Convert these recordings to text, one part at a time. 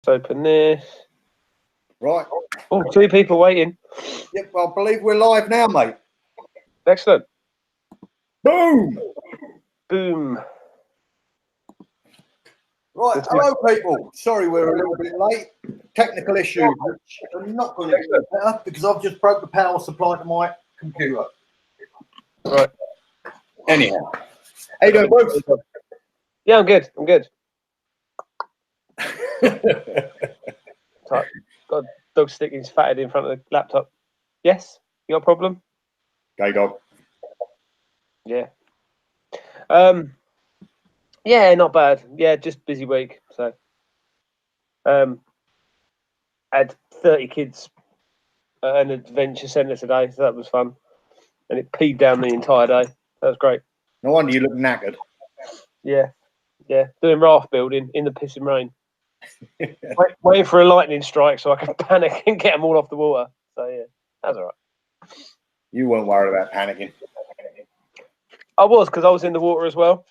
open this. Right. Oh, 2 people waiting. Yep, I believe we're live now, mate. Excellent. Boom! Boom. Right, hello, people. Sorry we're a little bit late. Technical issues, which are not going to get better because I've just broke the power supply to my computer. Right. Anyhow, how you doing, Bruce? Yeah, I'm good. I'm good. Got a dog sticking his fat head in front of the laptop. Yes? You got a problem? Gay dog. Yeah. Yeah, not bad. Yeah, just busy week. So had 30 kids at an adventure centre today, so that was fun. And it peed down the entire day. That was great. No wonder you look knackered. Yeah. Yeah. Doing raft building in the pissing rain. Waiting for a lightning strike so I can panic and get them all off the water. So yeah, that's all right. You weren't worried about panicking. I was, because I was in the water as well.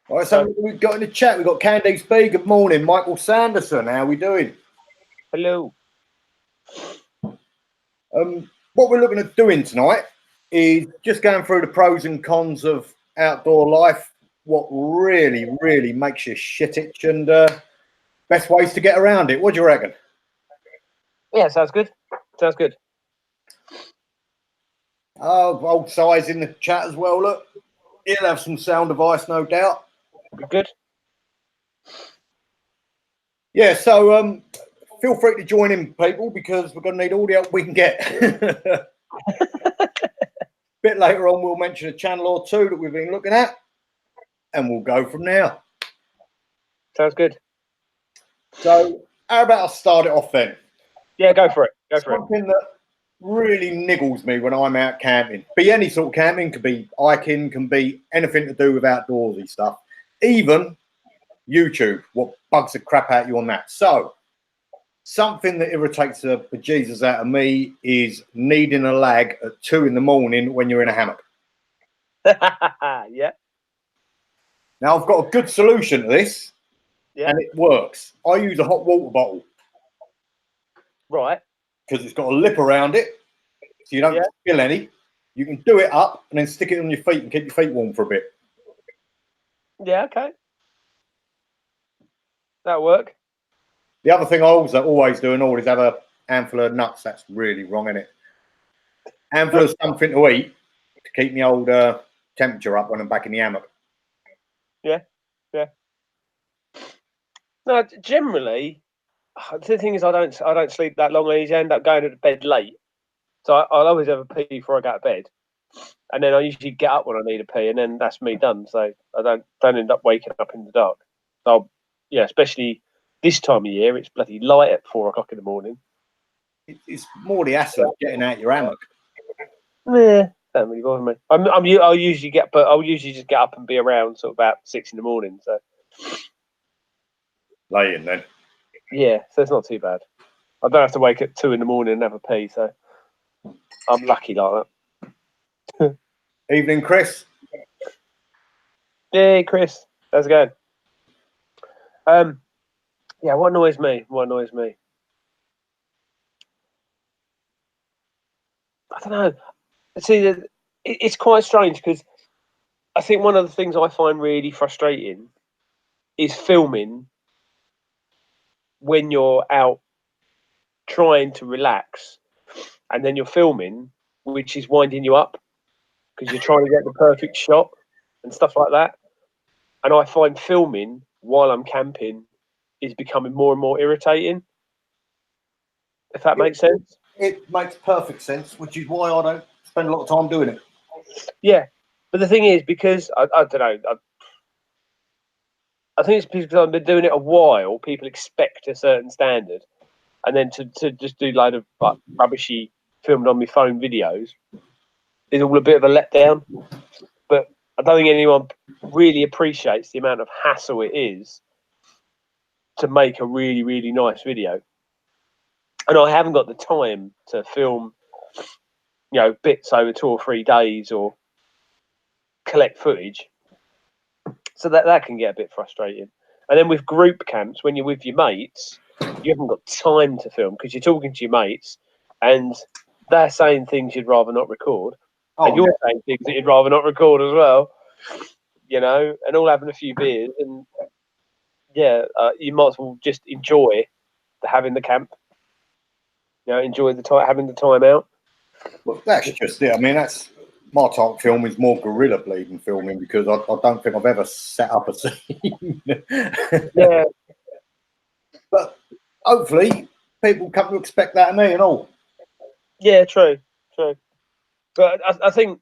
All right, so we've got in the chat, we've got Candice B. Good morning. Michael Sanderson, how are we doing? Hello. What we're looking at doing tonight is just going through the pros and cons of outdoor life, what really, really makes you shit itch, and best ways to get around it. What do you reckon? Yeah, sounds good. Sounds good. Old Size in the chat as well. Look, he'll have some sound device, no doubt. Good. Yeah, so feel free to join in, people, because we're going to need all the help we can get. Bit later on, we'll mention a channel or two that we've been looking at, and we'll go from there. Sounds good. So, how about I start it off then? Yeah, go for it. Go for it. Something that really niggles me when I'm out camping. Be any sort of camping, could be hiking, can be anything to do with outdoorsy stuff. Even YouTube, what bugs the crap out you on that. So, something that irritates the bejesus out of me is needing a lag at 2 in the morning when you're in a hammock. Yeah. Now, I've got a good solution to this, Yeah. and it works. I use a hot water bottle. Right. Because it's got a lip around it, so you don't spill any. You can do it up and then stick it on your feet and keep your feet warm for a bit. Yeah, okay. That'll work. The other thing I also always do and always have a handful of nuts. That's really wrong, isn't it? Handful of something to eat to keep my old temperature up when I'm back in the hammock. Yeah, yeah. No, generally, the thing is, I don't sleep that long. I usually end up going to bed late, so I'll always have a pee before I go to bed, and then I usually get up when I need a pee, and then that's me done. So I don't end up waking up in the dark. So yeah, especially this time of year, it's bloody light at 4 o'clock in the morning. It's more the hassle of getting out your hammock. Yeah, don't really bother me. I'll usually just get up and be around sort of about 6 in the morning. So Lay in then. yeah, so it's not too bad. I don't have to wake at 2 in the morning and have a pee, so I'm lucky like that. Evening, Chris. Hey, Chris, how's it going? Yeah, what annoys me? I don't know. See, it's quite strange because I think one of the things I find really frustrating is filming when you're out trying to relax, and then you're filming, which is winding you up because you're trying to get the perfect shot and stuff like that. And I find filming while I'm camping is becoming more and more irritating, if that makes sense. It makes perfect sense, which is why I don't spend a lot of time doing it. Yeah, but the thing is, because I don't know, I think it's because I've been doing it a while, people expect a certain standard, and then to just do a load of like rubbishy filmed on my phone videos is all a bit of a letdown. But I don't think anyone really appreciates the amount of hassle it is to make a really, really nice video. And I haven't got the time to film, bits over 2 or 3 days or collect footage. So that can get a bit frustrating. And then with group camps, when you're with your mates, you haven't got time to film because you're talking to your mates and they're saying things you'd rather not record. And you're saying things that you'd rather not record as well, you know, and all having a few beers. And yeah, you might as well just enjoy having the camp, you know, enjoy the time, having the time out. Well, that's just it. I mean, that's my type of film is more guerrilla bleeding filming because I don't think I've ever set up a scene. Yeah. But hopefully people come to expect that of me and all. Yeah, true. But I think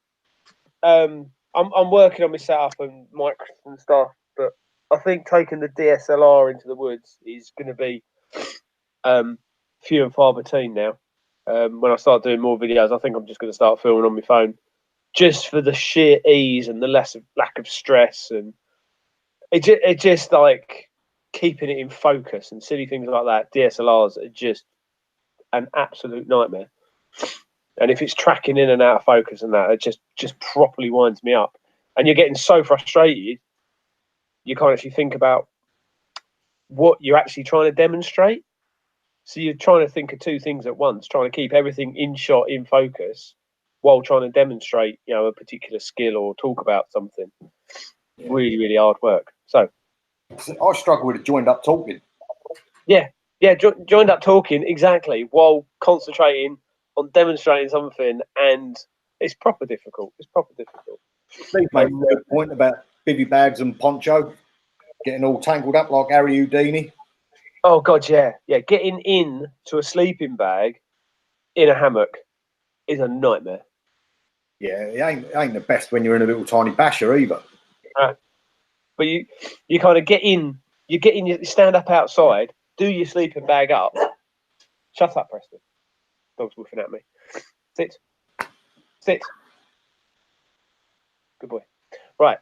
I'm working on my setup and mics and stuff, but I think taking the DSLR into the woods is going to be few and far between now. When I start doing more videos, I think I'm just going to start filming on my phone, just for the sheer ease and the lack of stress, and it just like keeping it in focus and silly things like that. DSLRs are just an absolute nightmare. And if it's tracking in and out of focus and that, it just properly winds me up. And you're getting so frustrated, you can't actually think about what you're actually trying to demonstrate. So you're trying to think of two things at once, trying to keep everything in shot, in focus, while trying to demonstrate, you know, a particular skill or talk about something. Yeah. Really, really hard work. So I struggle with joined up talking. Yeah, joined up talking, exactly, while concentrating on demonstrating something, and it's proper difficult. Steve made a good point about bivvy bags and poncho getting all tangled up like Harry Houdini. Oh God, yeah. Getting in to a sleeping bag in a hammock is a nightmare. Yeah, it ain't the best when you're in a little tiny basher either. But you kind of get in, you stand up outside, do your sleeping bag up. Shut up, Preston. Dog's woofing at me. Sit. Good boy. Right.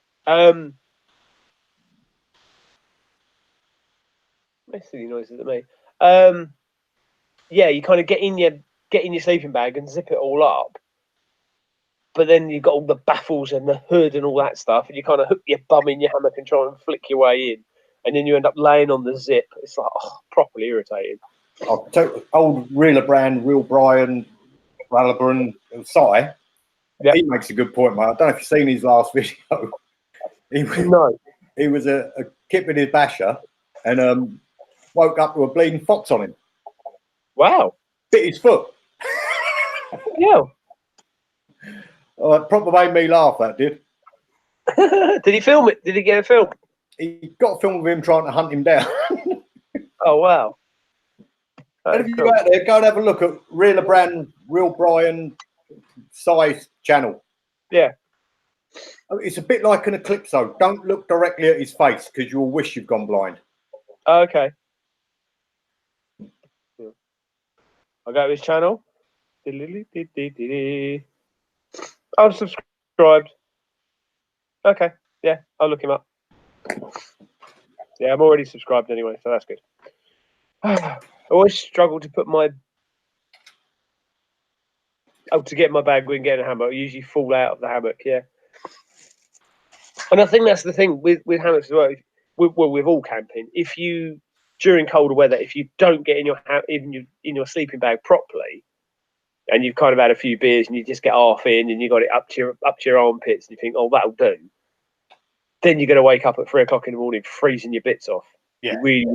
Silly noises at me. Yeah, you kind of get in your sleeping bag and zip it all up. But then you've got all the baffles and the hood and all that stuff, and you kind of hook your bum in your hammock and try and flick your way in, and then you end up laying on the zip. It's like properly irritating. Old Reeler brand, Real Brian, Rallabran, Si. He makes a good point, mate. I don't know if you've seen his last video. He was a kid with his basher and woke up with a bleeding fox on him. Wow. Bit his foot. Yeah. Proper made me laugh, that did. Did he film it? Did he get a film? He got a film of him trying to hunt him down. Oh, wow. And if you go out there, go and have a look at Reeler Brand, Real Brian, Si's channel. Yeah. It's a bit like an Eclipso. Don't look directly at his face because you'll wish you've gone blind. Okay. I'll go to his channel. I'm subscribed. Okay. Yeah, I'll look him up. Yeah, I'm already subscribed anyway, so that's good. I always struggle to put my... to get my bag and get in a hammock. I usually fall out of the hammock, yeah. And I think that's the thing with hammocks as well. With all camping, if you, during colder weather, if you don't get in your sleeping bag properly, and you've kind of had a few beers and you just get half in and you got it up to your armpits and you think, oh, that'll do, then you're going to wake up at 3 o'clock in the morning freezing your bits off. Yeah. You really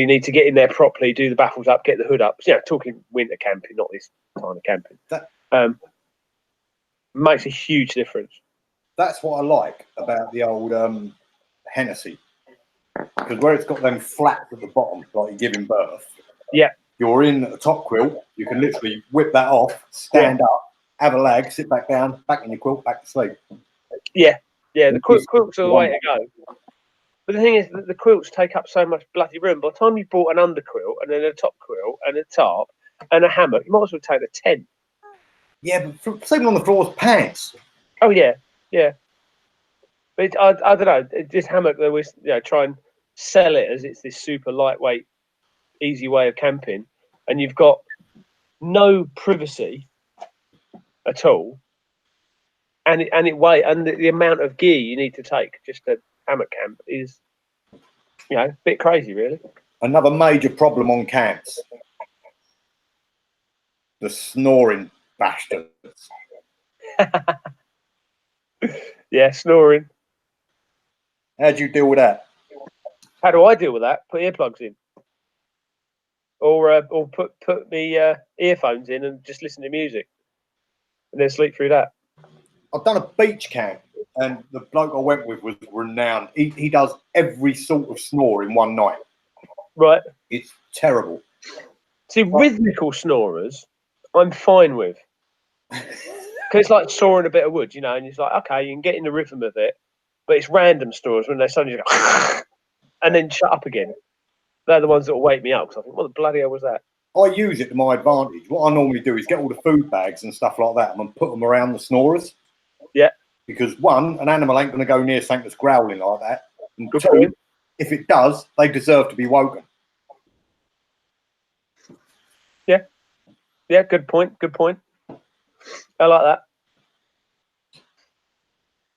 need to get in there properly, do the baffles up, get the hood up. You know, talking winter camping, not this kind of camping. Makes a huge difference. That's what I like about the old Hennessy, because where it's got them flaps at the bottom, like you're giving birth. Yeah. You're in a top quilt, you can literally whip that off, stand up, have a lag, sit back down, back in your quilt, back to sleep. Yeah, the quilts are the way to go. But the thing is, the quilts take up so much bloody room. By the time you bought an underquilt and then a top quilt and a tarp and a hammock, you might as well take a tent. Yeah, but sleeping on the floor is pants. Oh yeah. But I don't know. This hammock, they always try and sell it as it's this super lightweight, easy way of camping, and you've got no privacy at all, and the amount of gear you need to take just to hammock camp is, you know, a bit crazy, really. Another major problem on camps: the snoring bastards. Yeah, snoring. How do you deal with that? How do I deal with that? Put earplugs in, or put me earphones in and just listen to music, and then sleep through that. I've done a beach camp, and the bloke I went with was renowned. He does every sort of snore in one night. Right. It's terrible. See, rhythmical snorers, I'm fine with. Because it's like sawing a bit of wood, you know, and it's like, okay, you can get in the rhythm of it, but it's random snorers when they suddenly go and then shut up again. They're the ones that will wake me up, because I think, what the bloody hell was that? I use it to my advantage. What I normally do is get all the food bags and stuff like that and put them around the snorers. Yeah. Because one, an animal ain't going to go near something that's growling like that. And Good two, point. if it does, they deserve to be woken. Yeah. Yeah, good point. Good point. I like that.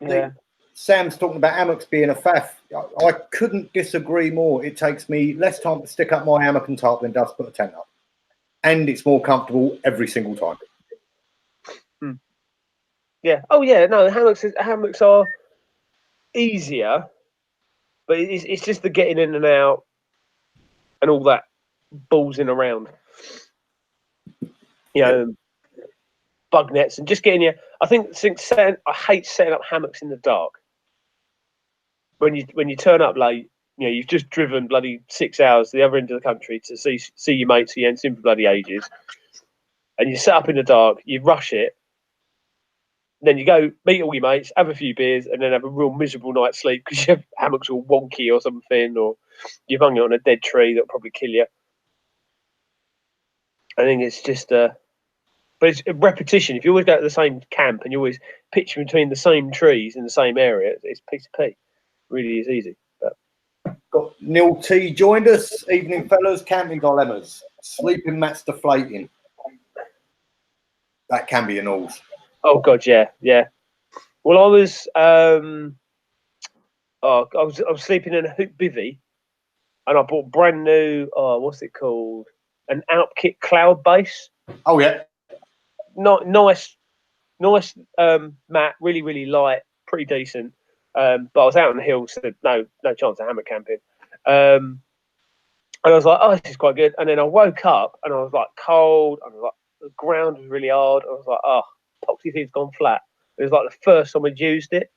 Yeah. Sam's talking about hammocks being a faff. I couldn't disagree more. It takes me less time to stick up my hammock and tarp than it does put a tent up. And it's more comfortable every single time. Yeah. Oh, yeah. No, hammocks are easier, but it's just the getting in and out and all that ballsing around. You know, bug nets and just getting you. I hate setting up hammocks in the dark. When you turn up late, you know, you've just driven bloody 6 hours to the other end of the country to see your mates who you ain't seen for bloody ages, and you set up in the dark, you rush it, then you go meet all your mates, have a few beers, and then have a real miserable night's sleep because your hammock's all wonky or something, or you've hung it on a dead tree that'll probably kill you. I think it's just but it's a repetition. If you always go to the same camp and you always pitch between the same trees in the same area, it's a piece of pee. Really is easy. But got Neil T joined us. Evening, fellas. Camping dilemmas. Sleeping mats deflating. That can be an alls. oh god, yeah. Well, I was I was sleeping in a hoop bivvy, and I bought brand new. Oh, what's it called? An Outkit Cloud Base. Oh yeah. Not nice mat, really light, pretty decent. But I was out on the hill, so no chance of hammock camping. And I was like, oh, this is quite good. And then I woke up and I was like cold, and I was like, the ground was really hard. I was like, oh, epoxy thing's gone flat. It was like the first time I'd used it,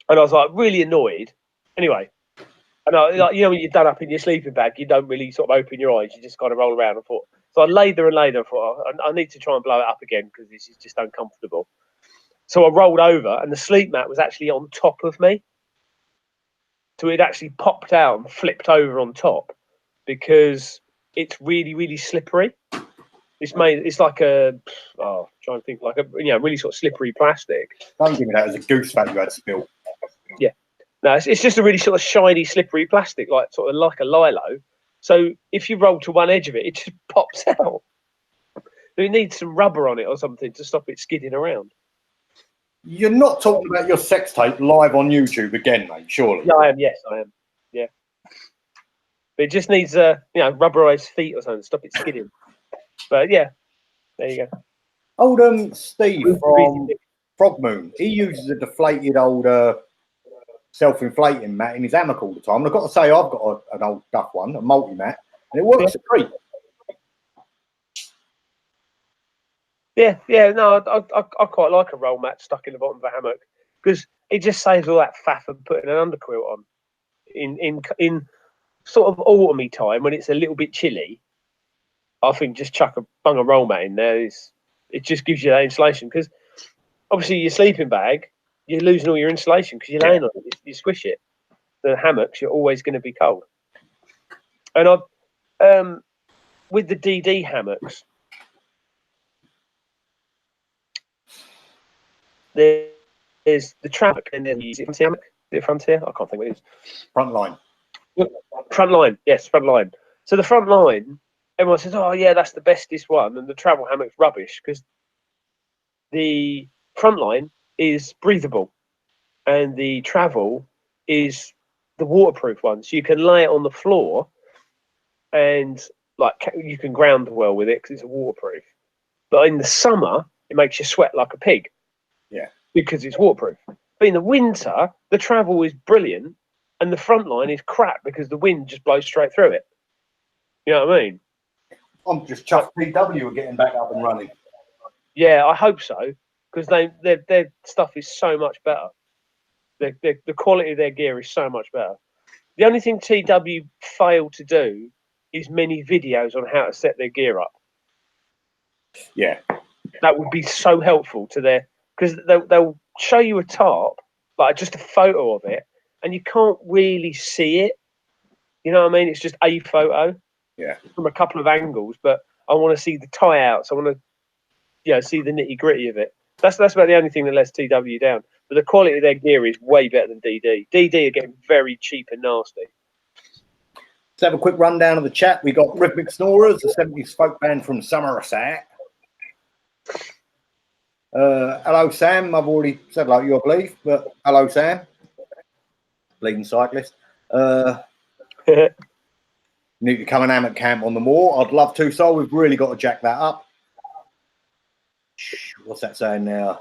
and I was like really annoyed. Anyway, and like, you know, when you're done up in your sleeping bag, you don't really sort of open your eyes. You just kind of roll around. I thought, so I laid there and laid there. I thought, I need to try and blow it up again because this is just uncomfortable. So I rolled over, and the sleep mat was actually on top of me. So it actually popped out and flipped over on top because it's really slippery. It's like trying to think, like a really sort of slippery plastic. Don't give me that as a goose fat you had spilled. Yeah. No, it's just a really sort of shiny, slippery plastic, like sort of like a lilo. So if you roll to one edge of it, it just pops out. You need some rubber on it or something to stop it skidding around. You're not talking about your sex tape live on YouTube again, mate, surely? Yeah, I am. Yes, I am. Yeah. But it just needs rubberized feet or something to stop it skidding. But yeah, there you go. Old Steve from Frog Moon, he uses a deflated old self-inflating mat in his hammock all the time. And I've got to say, I've got an old duck one, a multi-mat, and it works a treat. Yeah, no, I quite like a roll mat stuck in the bottom of a hammock because it just saves all that faff of putting an underquilt on in sort of autumny time when it's a little bit chilly. I think just chuck a bung of roll mat in there it just gives you that insulation because obviously your sleeping bag you're losing all your insulation because you're laying on it, you squish it. The hammocks you're always going to be cold. And I've with the DD hammocks. There's the Track and then is it Frontier? Is it Frontier? I can't think what it is. Frontline. Frontline, yes, Frontline. So the Frontline, everyone says, oh yeah, that's the bestest one, and the travel hammock's rubbish because the Frontline is breathable. and the travel is the waterproof one. So you can lay it on the floor, and like you can ground well with it because it's waterproof. But in the summer, it makes you sweat like a pig. Yeah. Because it's waterproof. But in the winter, the travel is brilliant, and the front line is crap because the wind just blows straight through it. You know what I mean? I'm just chuffed PW are getting back up and running. Yeah, I hope so, because their stuff is so much better. The quality of their gear is so much better. The only thing TW failed to do is many videos on how to set their gear up. Yeah. That would be so helpful to their, because they'll show you a tarp, like just a photo of it, and you can't really see it. You know what I mean? It's just a photo from a couple of angles, but I want to see the tie outs. I want to, see the nitty gritty of it. That's about the only thing that lets TW down. But the quality of their gear is way better than DD. DD are getting very cheap and nasty. Let's have a quick rundown of the chat. We got Rhythmic Snorers, the 70s folk band from Somerset. Hello, Sam. I've already said hello to you, I believe, but hello, Sam. Bleeding cyclist. Need to come and hammock camp on the moor. I'd love to, so we've really got to jack that up. What's that saying now?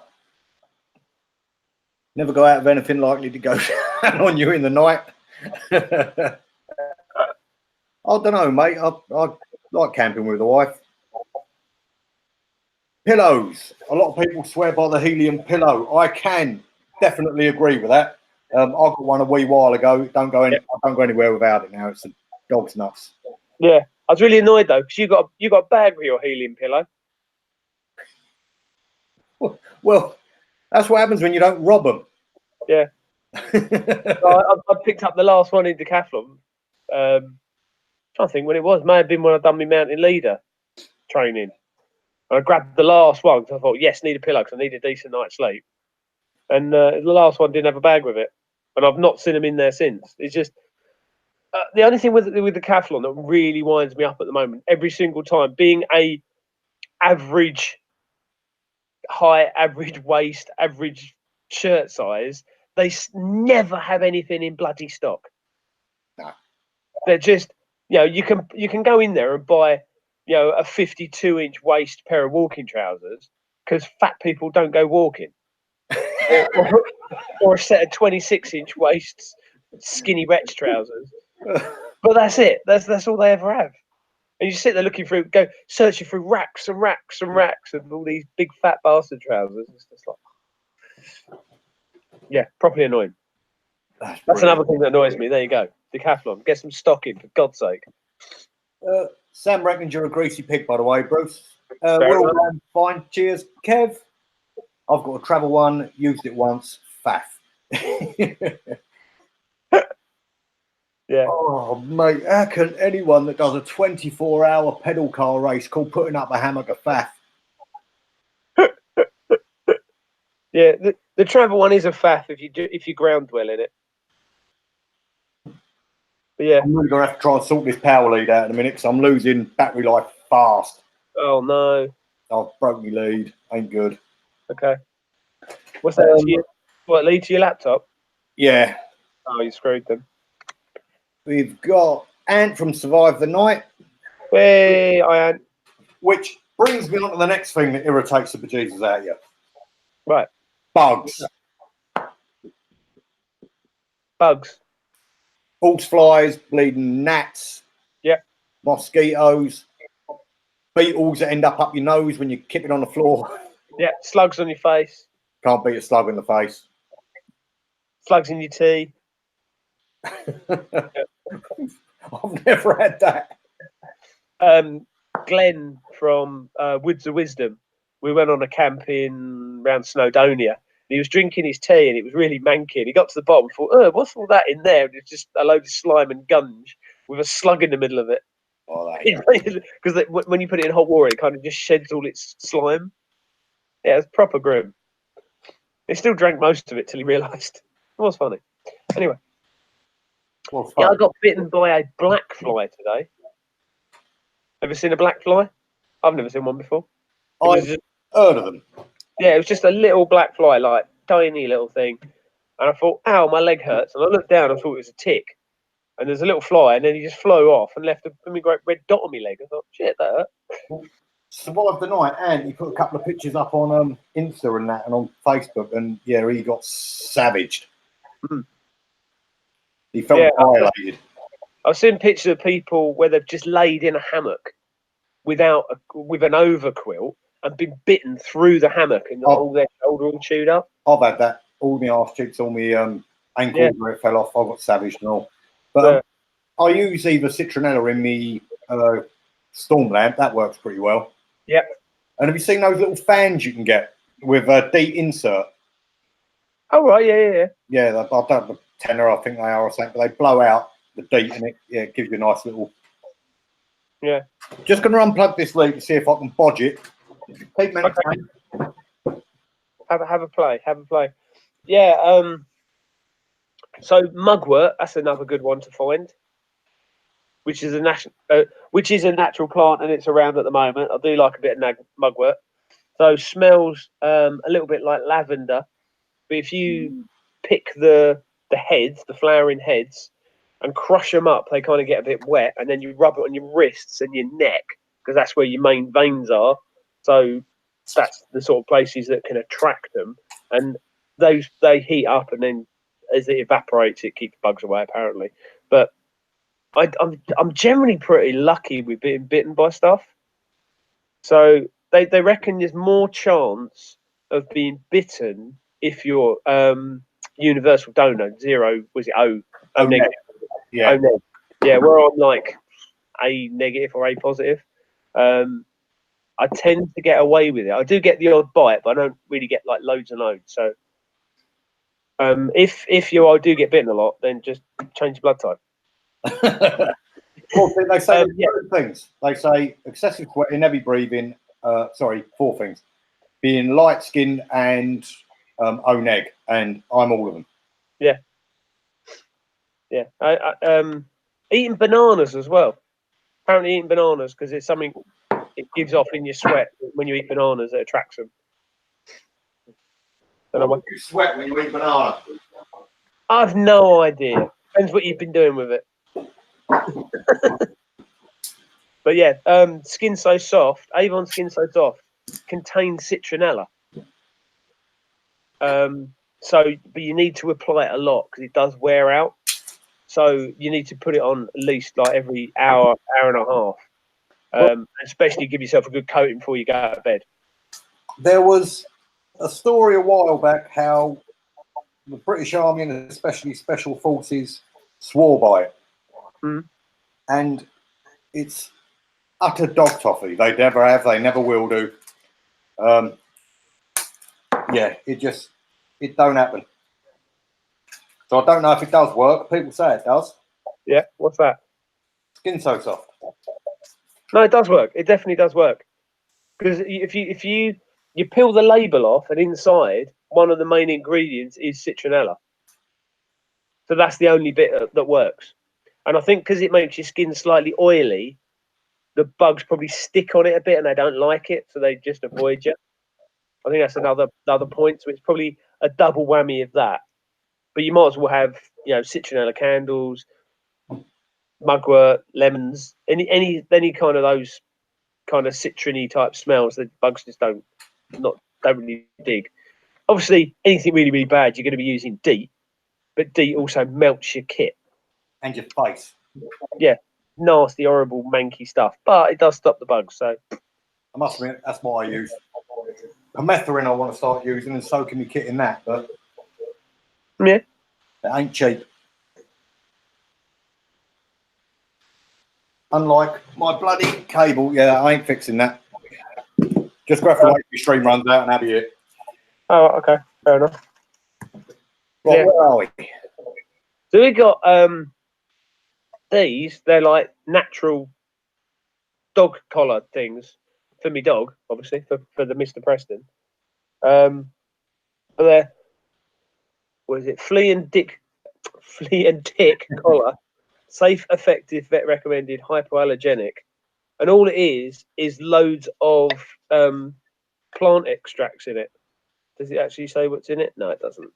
Never go out of anything likely to go down on you in the night. I don't know, mate. I like camping with the wife. Pillows. A lot of people swear by the helium pillow. I can definitely agree with that. I got one a wee while ago. I don't go anywhere without it now. It's a dog's nuts. Yeah, I was really annoyed though because you got a bag with your helium pillow. Well, that's what happens when you don't rob them. Yeah. I picked up the last one in Decathlon. I'm trying to think when it was. May have been when I done my mountain leader training. I grabbed the last one because I thought, yes, need a pillow because I need a decent night's sleep. And the last one didn't have a bag with it, and I've not seen them in there since. It's just the only thing with the Decathlon that really winds me up at the moment. Every single time, being a average height, average waist, average shirt size, they never have anything in bloody stock. No. They're just, you can go in there and buy, a 52-inch waist pair of walking trousers because fat people don't go walking, or a set of 26-inch waists, skinny wretch trousers. But that's it. That's all they ever have. And you sit there searching through racks and racks and racks of all these big fat bastard trousers. It's just like, yeah, properly annoying. That's another thing that annoys me. There you go. Decathlon. Get some stock in, for God's sake. Sam reckons you're a greasy pig, by the way, Bruce. Well, fine. Cheers, Kev. I've got a travel one. Used it once. Faff. Yeah. Oh, mate, how can anyone that does a 24-hour pedal car race call putting up a hammock a faff? Yeah, the travel one is a faff if you ground dwell in it. But yeah. I'm really going to have to try and sort this power lead out in a minute because I'm losing battery life fast. Oh, no. I've broke my lead. Ain't good. Okay. What's that? Lead to your laptop? Yeah. Oh, you screwed them. We've got Ant from Survive the Night. Hey, Ant. Which brings me on to the next thing that irritates the bejesus out of you. Right. Bugs. Bugs. Horse flies, bleeding gnats. Yeah. Mosquitoes. Beetles that end up your nose when you're kicking on the floor. Yeah. Slugs on your face. Can't beat a slug in the face. Slugs in your tea. I've never had that. Glenn from Woods of Wisdom, we went on a camping around Snowdonia. He was drinking his tea and it was really manky. And he got to the bottom and thought, oh, what's all that in there? And it's just a load of slime and gunge with a slug in the middle of it. Because when you put it in hot water, it kind of just sheds all its slime. Yeah, it's proper grim. He still drank most of it till he realised. It was funny. Anyway. Yeah, I got bitten by a black fly today. Ever seen a black fly? I've never seen one before. I've heard of them. Yeah, it was just a little black fly, like tiny little thing. and I thought, ow, my leg hurts. And I looked down, I thought it was a tick. And there's a little fly, and then he just flew off and left a great red dot on my leg. I thought, shit, that hurt. Survived the night, and he put a couple of pictures up on Insta and that, and on Facebook, and yeah, he got savaged. Mm. He felt violated. I've seen pictures of people where they've just laid in a hammock with an overquilt and been bitten through the hammock, and all their shoulder all chewed up. I've had that. All my arse cheeks, all my ankles where it fell off. I got savaged and all. But I use either citronella in me storm lamp. That works pretty well. Yeah. And have you seen those little fans you can get with a DEET insert? Oh right, yeah. Yeah, I don't know, tenner, I think they are or something, but they blow out the DEET and it gives you a nice little. Yeah. Just going to unplug this lead to see if I can bodge it. Keep me Have a play. Yeah. So mugwort, that's another good one to find. Which is a natural plant, and it's around at the moment. I do like a bit of mugwort. So smells a little bit like lavender, but if you pick the heads, the flowering heads, and crush them up, they kind of get a bit wet, and then you rub it on your wrists and your neck because that's where your main veins are. So that's the sort of places that can attract them, and they heat up, and then as it evaporates, it keeps bugs away apparently. But I'm generally pretty lucky with being bitten by stuff. So they reckon there's more chance of being bitten if you're universal donor, zero, was it O negative? Yeah. O negative. Yeah, where I'm like A negative or A positive. I tend to get away with it. I do get the odd bite, but I don't really get like loads and loads. So if I do get bitten a lot, then just change your blood type. Well, they say two things. They say excessive sweating, heavy breathing. 4 things: being light skinned and O-neg, and I'm all of them. Yeah. Eating bananas as well. Apparently, eating bananas because it's something it gives off in your sweat when you eat bananas that attracts them. What do you sweat when you eat banana? I've no idea. Depends what you've been doing with it. But yeah, Skin So Soft, Avon Skin So Soft contains citronella. But you need to apply it a lot because it does wear out. So you need to put it on at least like every hour and a half. Especially give yourself a good coating before you go to bed. There was a story a while back how the British Army and especially Special Forces swore by it. Mm. And it's utter dog toffee. They never have, they never will do. It don't happen. So I don't know if it does work. People say it does. Yeah, what's that? Skin So Soft. No, it does work. It definitely does work. Because if you peel the label off, and inside one of the main ingredients is citronella. So that's the only bit that works. And I think because it makes your skin slightly oily, the bugs probably stick on it a bit and they don't like it, so they just avoid you. I think that's another point. So it's probably a double whammy of that. But you might as well have, citronella candles, mugwort, lemons, any kind of those kind of citrony type smells that bugs just don't really dig. Obviously, anything really, really bad, you're going to be using DEET, but DEET also melts your kit. And your face. Yeah, nasty, horrible, manky stuff. But it does stop the bugs, so. I must admit, that's what I use. Permethrin I want to start using, and so can my kit in that, but yeah, it ain't cheap. Unlike my bloody cable, I ain't fixing that. Just grab the wait your stream runs out and have it. Oh, okay, fair enough. Right, where are we? So we got these. They're like natural dog collar things for me dog, obviously for the Mr. Preston. But they're flea and tick collar, safe, effective, vet recommended, hypoallergenic, and all it is loads of plant extracts in it. Does it actually say what's in it? No, it doesn't.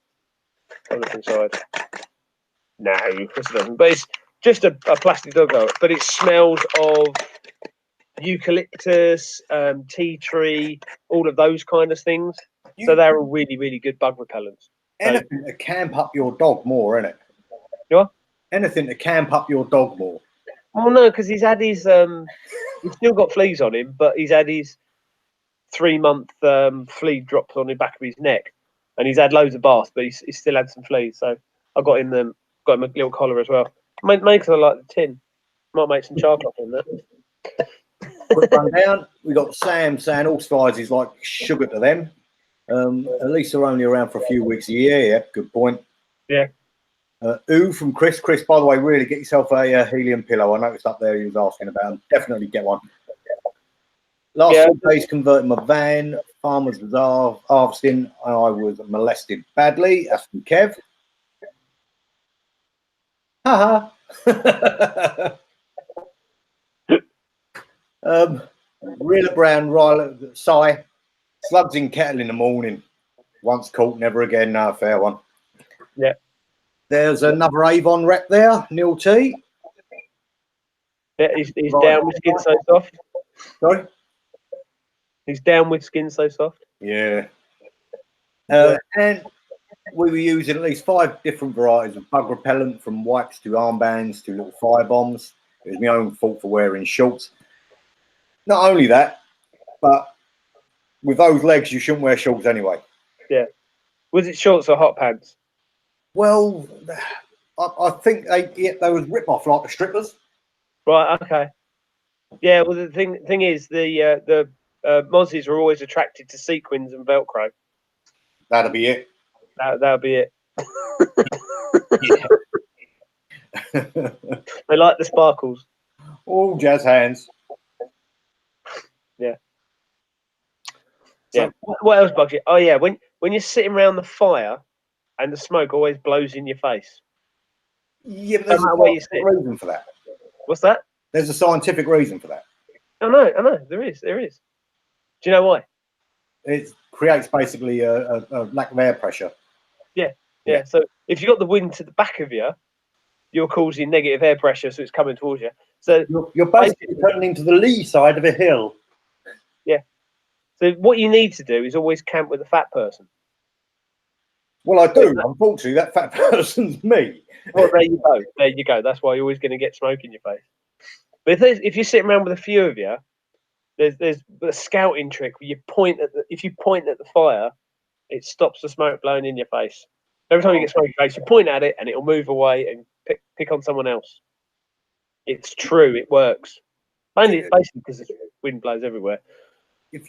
Have a look inside. No, of course it doesn't. But it's just a plastic dog collar. But it smells of eucalyptus, tea tree, all of those kind of things. So they're all really, really good bug repellents. Anything to camp up your dog more, isn't it? You are? Anything to camp up your dog more. Well, no, because he's had his he's still got fleas on him, but he's had his 3-month flea drops on the back of his neck, and he's had loads of baths, but he's still had some fleas. So I got him a little collar as well. Mainly because I like the tin. Might make some chocolate in there. Quick run down. We got Sam saying all spies is like sugar to them. At least they're only around for a few weeks a year. Yeah, good point. Yeah. Ooh from Chris. Chris, by the way, really get yourself a helium pillow. I noticed up there he was asking about them. Definitely get one. Last 4 days converting my van. Farmers was harvesting. I was molested badly. That's from Kev. Haha. Real brown, Ryla, sigh. Slugs in kettle in the morning. Once caught, never again. No, fair one. Yeah. There's another Avon rep there, Neil T. Yeah, he's down with Skin So Soft. Sorry? He's down with Skin So Soft. Yeah. And we were using at least 5 different varieties of bug repellent, from wipes to armbands to little fire bombs. It was my own fault for wearing shorts. Not only that, but with those legs, you shouldn't wear shorts anyway. Yeah. Was it shorts or hot pants? Well, I think they was rip off like the strippers. Right. Okay. Yeah. Well, the thing is, the Mozzies are always attracted to sequins and Velcro. That'll be it. That'll be it. Yeah. They like the sparkles. All jazz hands. Yeah. Yeah. What else bugs you? Oh yeah, when you're sitting around the fire and the smoke always blows in your face. Yeah, but there's a scientific reason for that. What's that? There's a scientific reason for that. I know. There is. Do you know why? It creates basically a lack of air pressure. Yeah. So if you got the wind to the back of you, you're causing negative air pressure, so it's coming towards you. So you're basically turning into the lee side of a hill. Yeah. So what you need to do is always camp with a fat person. Well, I do. Unfortunately, that fat person's me. Well, there you go. There you go. That's why you're always going to get smoke in your face. But if you're sitting around with a few of you, there's a scouting trick where if you point at the fire, it stops the smoke blowing in your face. Every time you get smoke in your face, you point at it and it'll move away and pick on someone else. It's true. It works. Only basically because the wind blows everywhere.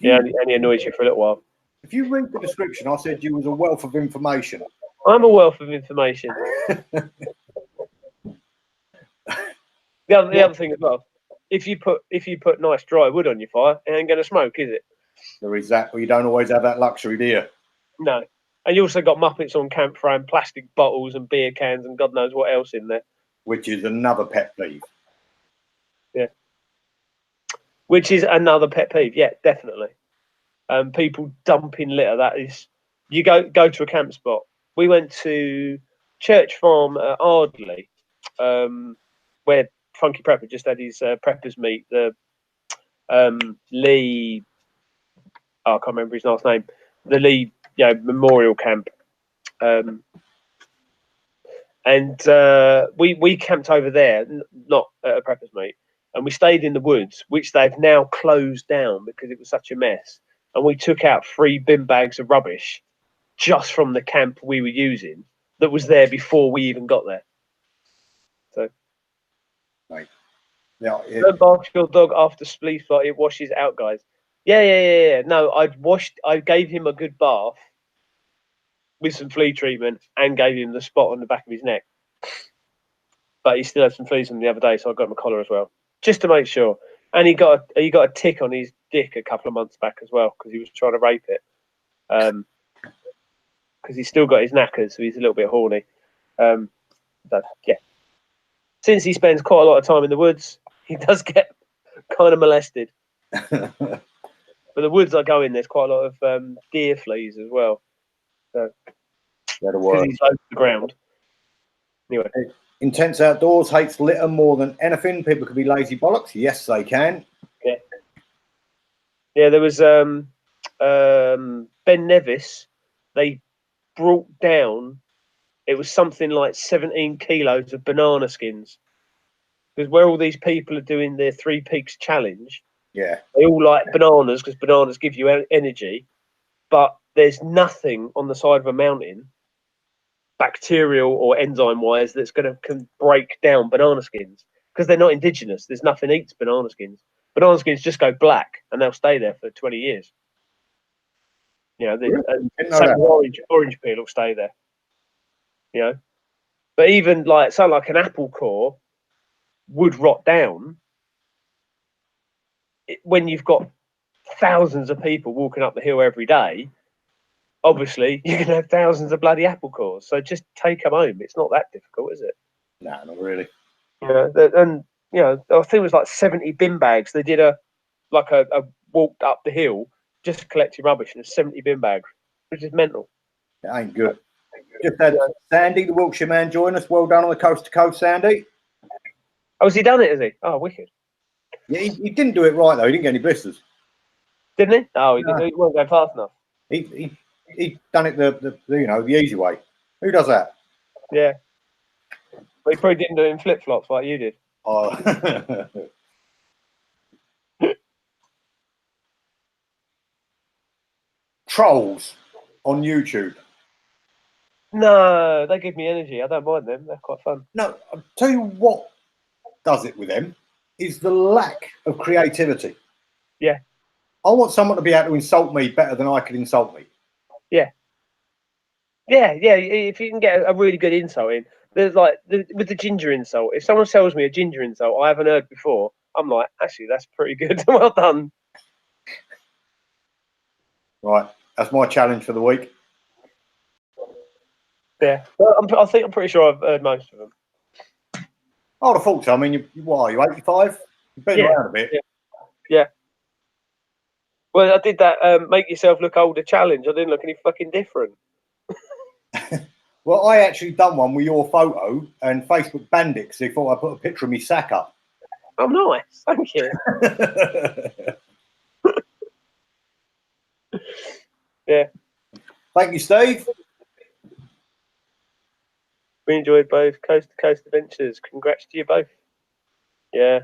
Only annoys you for a little while. If you read the description, I said you was a wealth of information. I'm a wealth of information. The other thing as well, if you put nice dry wood on your fire, it ain't going to smoke, is it? There is that, but you don't always have that luxury, do you? No. And you also got Muppets on camp throwing plastic bottles and beer cans and God knows what else in there. Which is another pet peeve. Yeah. Which is another pet peeve. Yeah, definitely. People dumping litter. That is, you go to a camp spot. We went to Church Farm at Ardley, where Funky Prepper just had his preppers meet. The Lee, I can't remember his last name. The Lee, memorial camp, and we camped over there, not at a preppers meet, and we stayed in the woods, which they've now closed down because it was such a mess. And we took out 3 bin bags of rubbish just from the camp we were using that was there before we even got there. So, right. Don't bark your dog after spleef fight. It washes out, guys. Yeah. No, I gave him a good bath with some flea treatment and gave him the spot on the back of his neck. But he still had some fleas on the other day, so I got him a collar as well, just to make sure. And he got a tick on his dick a couple of months back as well because he was trying to rape it. Because he's still got his knackers, so he's a little bit horny. So, yeah. Since he spends quite a lot of time in the woods, he does get kind of molested. But the woods I go in, there's quite a lot of deer fleas as well. So They're the because worst. he's low to the ground. Anyway. Intense Outdoors hates litter more than anything. People can be lazy bollocks. Yes, they can. Yeah. Yeah, there was Ben Nevis. They brought down, it was something like 17 kilos of banana skins. Because where all these people are doing their 3 Peaks challenge, Yeah. they all like bananas because bananas give you energy. But there's nothing on the side of a mountain, bacterial or enzyme wise, that's going to can break down banana skins because they're not indigenous. There's nothing eats banana skins. Banana skins just go black and they'll stay there for 20 years. You know, Didn't know same that. with orange peel will stay there. You know, but even like something like an apple core would rot down when you've got thousands of people walking up the hill every day. Obviously, you're going to have thousands of bloody apple cores. So just take them home. It's not that difficult, is it? No, not really. You know, and you know, I think it was like 70 bin bags. They did a walk up the hill just collecting rubbish, and there's 70 bin bags, which is mental. It ain't good. Just had Sandy, the Wiltshire man, join us. Well done on the coast to coast, Sandy. Oh, has he done it? Has he? Oh, wicked. Yeah, he didn't do it right though. He didn't get any blisters. Didn't he? Oh, he No. didn't. He wasn't going fast enough. He done it the easy way. Who does that? Yeah. But he probably didn't do it in flip flops like you did. Oh. Trolls on YouTube. No, they give me energy. I don't mind them. They're quite fun. No, I'll tell you what does it with them is the lack of creativity. Yeah. I want someone to be able to insult me better than I could insult me. Yeah. Yeah, yeah. If you can get a really good insult in, there's like with the ginger insult. If someone tells me a ginger insult I haven't heard before, I'm like, actually, that's pretty good. Well done. Right, that's my challenge for the week. Yeah, well, I think I'm pretty sure I've heard most of them. I would have thought so. I mean, what are you, 85? You've been around a bit. Yeah. Well, I did that make yourself look older challenge. I didn't look any fucking different. Well, I actually done one with your photo, and Facebook banned it because they thought I put a picture of me sack up. Oh, nice. Thank you. Yeah. Thank you, Steve. We enjoyed both coast to coast adventures. Congrats to you both. Yeah.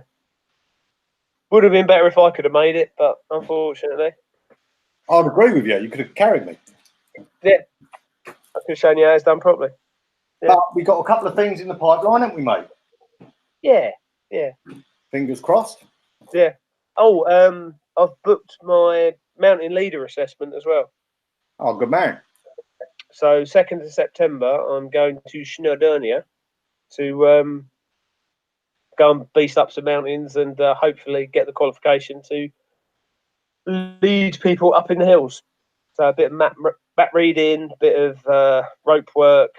Would have been better if I could have made it, but unfortunately. I'd agree with you. You could have carried me. Yeah. I could have shown you how it's done properly. Yeah. But we got a couple of things in the pipeline, haven't we, mate? Yeah. Yeah. Fingers crossed. Yeah. Oh, I've booked my mountain leader assessment as well. Oh, good man. So 2nd of September, I'm going to Snowdonia to go and beast up some mountains and hopefully get the qualification to lead people up in the hills. So a bit of map reading, a bit of rope work,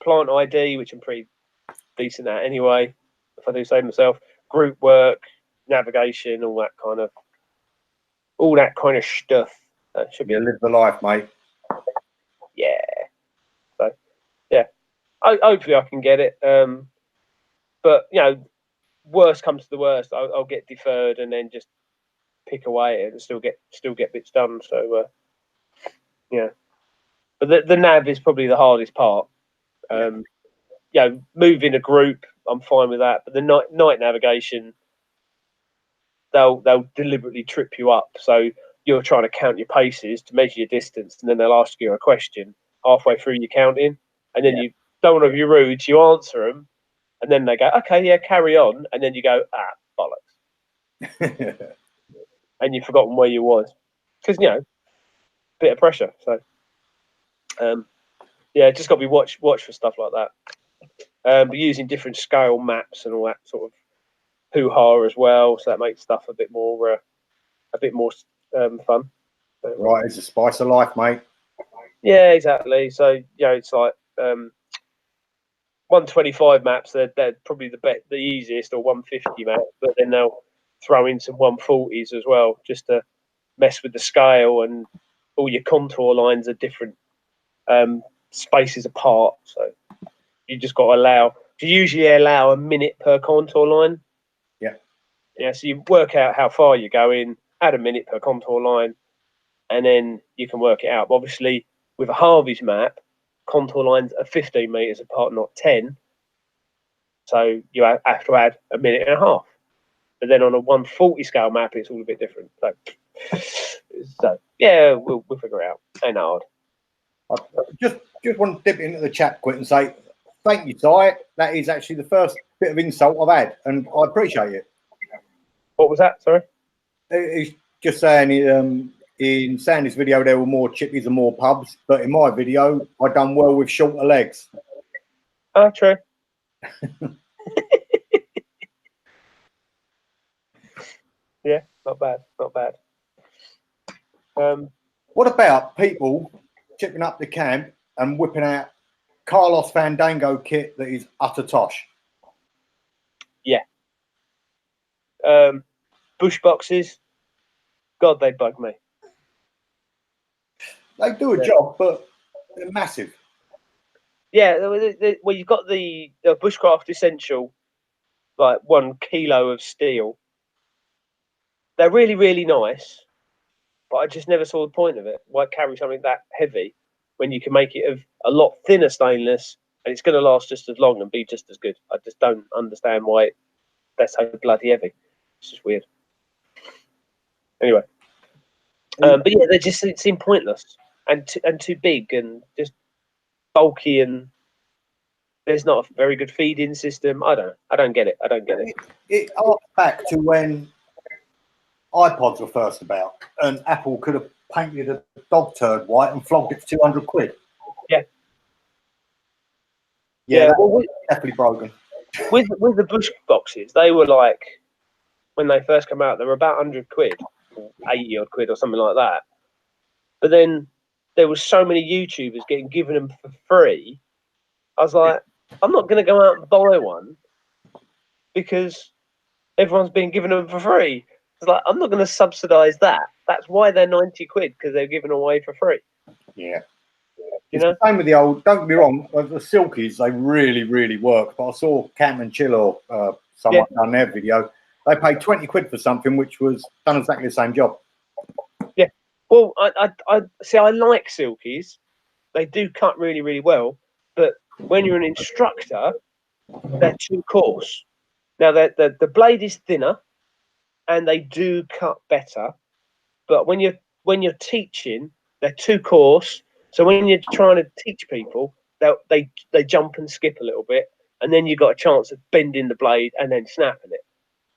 plant ID, which I'm pretty decent at anyway, if I do say myself, group work, navigation, all that kind of stuff. That should be live the life, mate. Yeah. So yeah, hopefully I can get it. But you know, worst comes to the worst, I'll get deferred and then just pick away at it and still get bits done. So yeah, but the nav is probably the hardest part. You know, moving a group, I'm fine with that. But the night navigation, they'll deliberately trip you up. So you're trying to count your paces to measure your distance, and then they'll ask you a question halfway through your counting, and then you don't want to be rude, you answer them, and then they go, okay, yeah, carry on, and then you go, bollocks, and you've forgotten where you was, because you know, bit of pressure. So yeah, just got to be watch for stuff like that. But using different scale maps and all that sort of hoo-ha as well, so that makes stuff a bit more fun. Right, it's a spice of life, mate. Yeah, exactly. So you know, it's like 125 maps. They're probably the easiest, or 150 maps, but then they'll throw in some 140s as well, just to mess with the scale, and all your contour lines are different spaces apart. So you just got to usually allow a minute per contour line. Yeah, so you work out how far you're going, add a minute per contour line, and then you can work it out. But obviously, with a Harvey's map, contour lines are 15 metres apart, not 10. So you have to add a minute and a half. But then on a 140 scale map, it's all a bit different. So yeah, we'll figure it out. Ain't hard. I just want to dip into the chat quick and say thank you, Si. That is actually the first bit of insult I've had, and I appreciate it. What was that? Sorry. He's just saying in Sandy's video there were more chippies and more pubs, but in my video I done well with shorter legs. Oh, true. Yeah, not bad, not bad. What about people chipping up the camp and whipping out Carlos Fandango kit that is utter tosh? Yeah. Bush boxes, God, they bug me. They do a job, but they're massive. Yeah, well, you've got the Bushcraft Essential, like 1 kilo of steel. They're really, really nice, but I just never saw the point of it. Why carry something that heavy when you can make it of a lot thinner stainless and it's going to last just as long and be just as good? I just don't understand why they're so bloody heavy. It's just weird. Anyway, but yeah, they just seem pointless and too big and just bulky, and there's not a very good feed-in system. I don't get it. I don't get it. It harks back to when iPods were first about, and Apple could have painted a dog turd white and flogged it for 200 quid. Yeah. Yeah, well, definitely broken. With the Bush boxes, they were like, when they first came out, they were about 100 quid, 80 odd quid or something like that. But then there was so many YouTubers getting given them for free. I was like, I'm not going to go out and buy one because everyone's been given them for free. It's like, I'm not going to subsidise that. That's why they're 90 quid, because they're given away for free. Yeah. You know? The same with the old, don't get me wrong, the Silkies, they really, really work. But I saw Cam and Chiller, someone done their video. They paid 20 quid for something which was done exactly the same job. Yeah. Well, I see, I like Silkies. They do cut really, really well. But when you're an instructor, they're too coarse. Now, the blade is thinner and they do cut better. But when you're teaching, they're too coarse. So when you're trying to teach people, they jump and skip a little bit, and then you've got a chance of bending the blade and then snapping it.